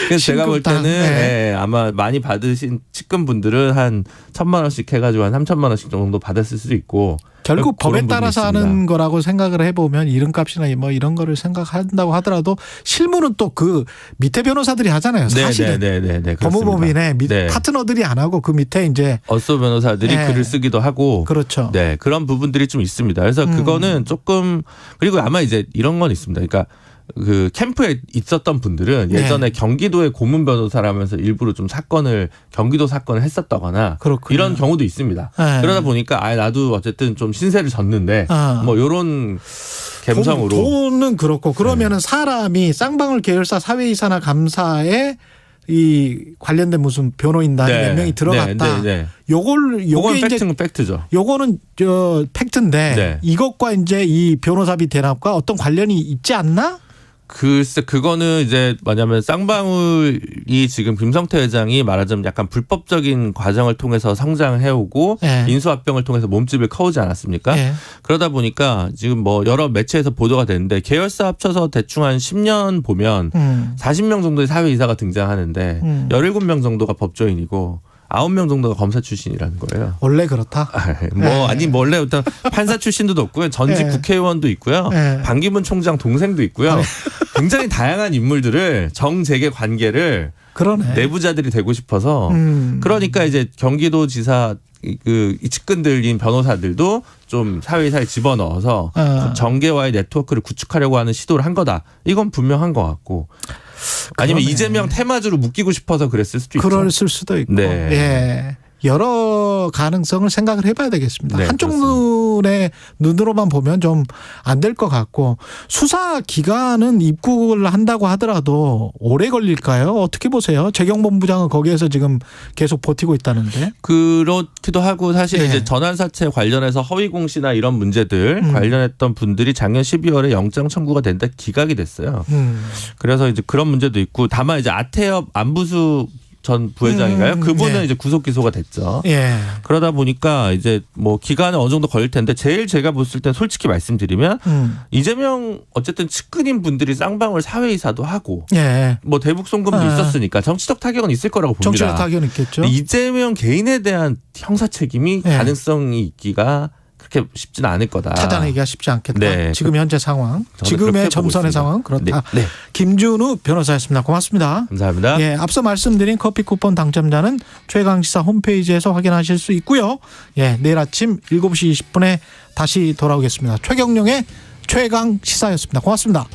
그래서 제가 볼 때는 아마 많이 받으신 측근분들은 한 1,000만 원씩 해가지고 한 3,000만 원씩 정도 받았을 수도 있고. 결국 법에 따라서 하는 거라고 생각을 해보면 이름값이나 뭐 이런 거를 생각한다고 하더라도 실무는 또 그 밑에 변호사들이 하잖아요. 사실은 법무법인의 파트너들이 안 하고 그 밑에 이제 어쏘 변호사들이 글을 쓰기도 하고 그렇죠. 네, 그런 부분들이 좀 있습니다. 그래서 그거는 조금 그리고 아마 이제 이런 건 있습니다. 그러니까 그 캠프에 있었던 분들은 예전에 경기도의 고문 변호사라면서 일부러 좀 경기도 사건을 했었다거나 이런 경우도 있습니다. 그러다 보니까 나도 어쨌든 좀 신세를 졌는데 뭐 요런 감성으로 돈은 그렇고 그러면은 사람이 쌍방울 계열사 사회이사나 감사에 이 관련된 무슨 변호인단이 몇 명이 들어갔다. 요건 팩트죠. 요거는 팩트인데 이것과 이제 이 변호사비 대납과 어떤 관련이 있지 않나? 글쎄 그거는 이제 뭐냐면 쌍방울이 지금 김성태 회장이 말하자면 약간 불법적인 과정을 통해서 성장을 해오고 인수합병을 통해서 몸집을 커오지 않았습니까? 그러다 보니까 지금 뭐 여러 매체에서 보도가 되는데 계열사 합쳐서 대충 한 10년 보면 40명 정도의 사회이사가 등장하는데 17명 정도가 법조인이고 9명 정도가 검사 출신이라는 거예요. 원래 그렇다? 원래 일단 판사 출신도 높고요. 전직 국회의원도 있고요. 반기문 총장 동생도 있고요. 굉장히 다양한 인물들을 정재계 관계를 내부자들이 되고 싶어서 그러니까 이제 경기도지사 이 측근들인 변호사들도 좀 사회이사에 집어넣어서 정계와의 네트워크를 구축하려고 하는 시도를 한 거다. 이건 분명한 것 같고. 아니면 이재명 테마주로 묶이고 싶어서 그랬을 수도 있죠. 그랬을 수도 있고. 여러 가능성을 생각을 해봐야 되겠습니다. 한쪽 눈의 눈으로만 보면 좀 안 될 것 같고 수사 기간은 입국을 한다고 하더라도 오래 걸릴까요? 어떻게 보세요? 재경본부장은 거기에서 지금 계속 버티고 있다는데. 그렇기도 하고 사실 이제 전환사채 관련해서 허위공시나 이런 문제들 관련했던 분들이 작년 12월에 영장 청구가 된다 기각이 됐어요. 그래서 이제 그런 문제도 있고 다만 이제 아태엽 안부수 전 부회장인가요? 그분은 이제 구속 기소가 됐죠. 그러다 보니까 이제 뭐 기간은 어느 정도 걸릴 텐데 제일 제가 봤을 땐 솔직히 말씀드리면 이재명 어쨌든 측근인 분들이 쌍방울 사회이사도 하고 뭐 대북 송금도 있었으니까 정치적 타격은 있을 거라고 봅니다. 정치적 타격은 있겠죠. 이재명 개인에 대한 형사 책임이 가능성이 있기가 그렇게 쉽지는 않을 거다. 찾아내기가 쉽지 않겠다. 지금 현재 상황. 지금의 점선의 상황은 그렇다. 김준우 변호사였습니다. 고맙습니다. 감사합니다. 앞서 말씀드린 커피 쿠폰 당첨자는 최강시사 홈페이지에서 확인하실 수 있고요. 내일 아침 7시 20분에 다시 돌아오겠습니다. 최경영의 최강시사였습니다. 고맙습니다.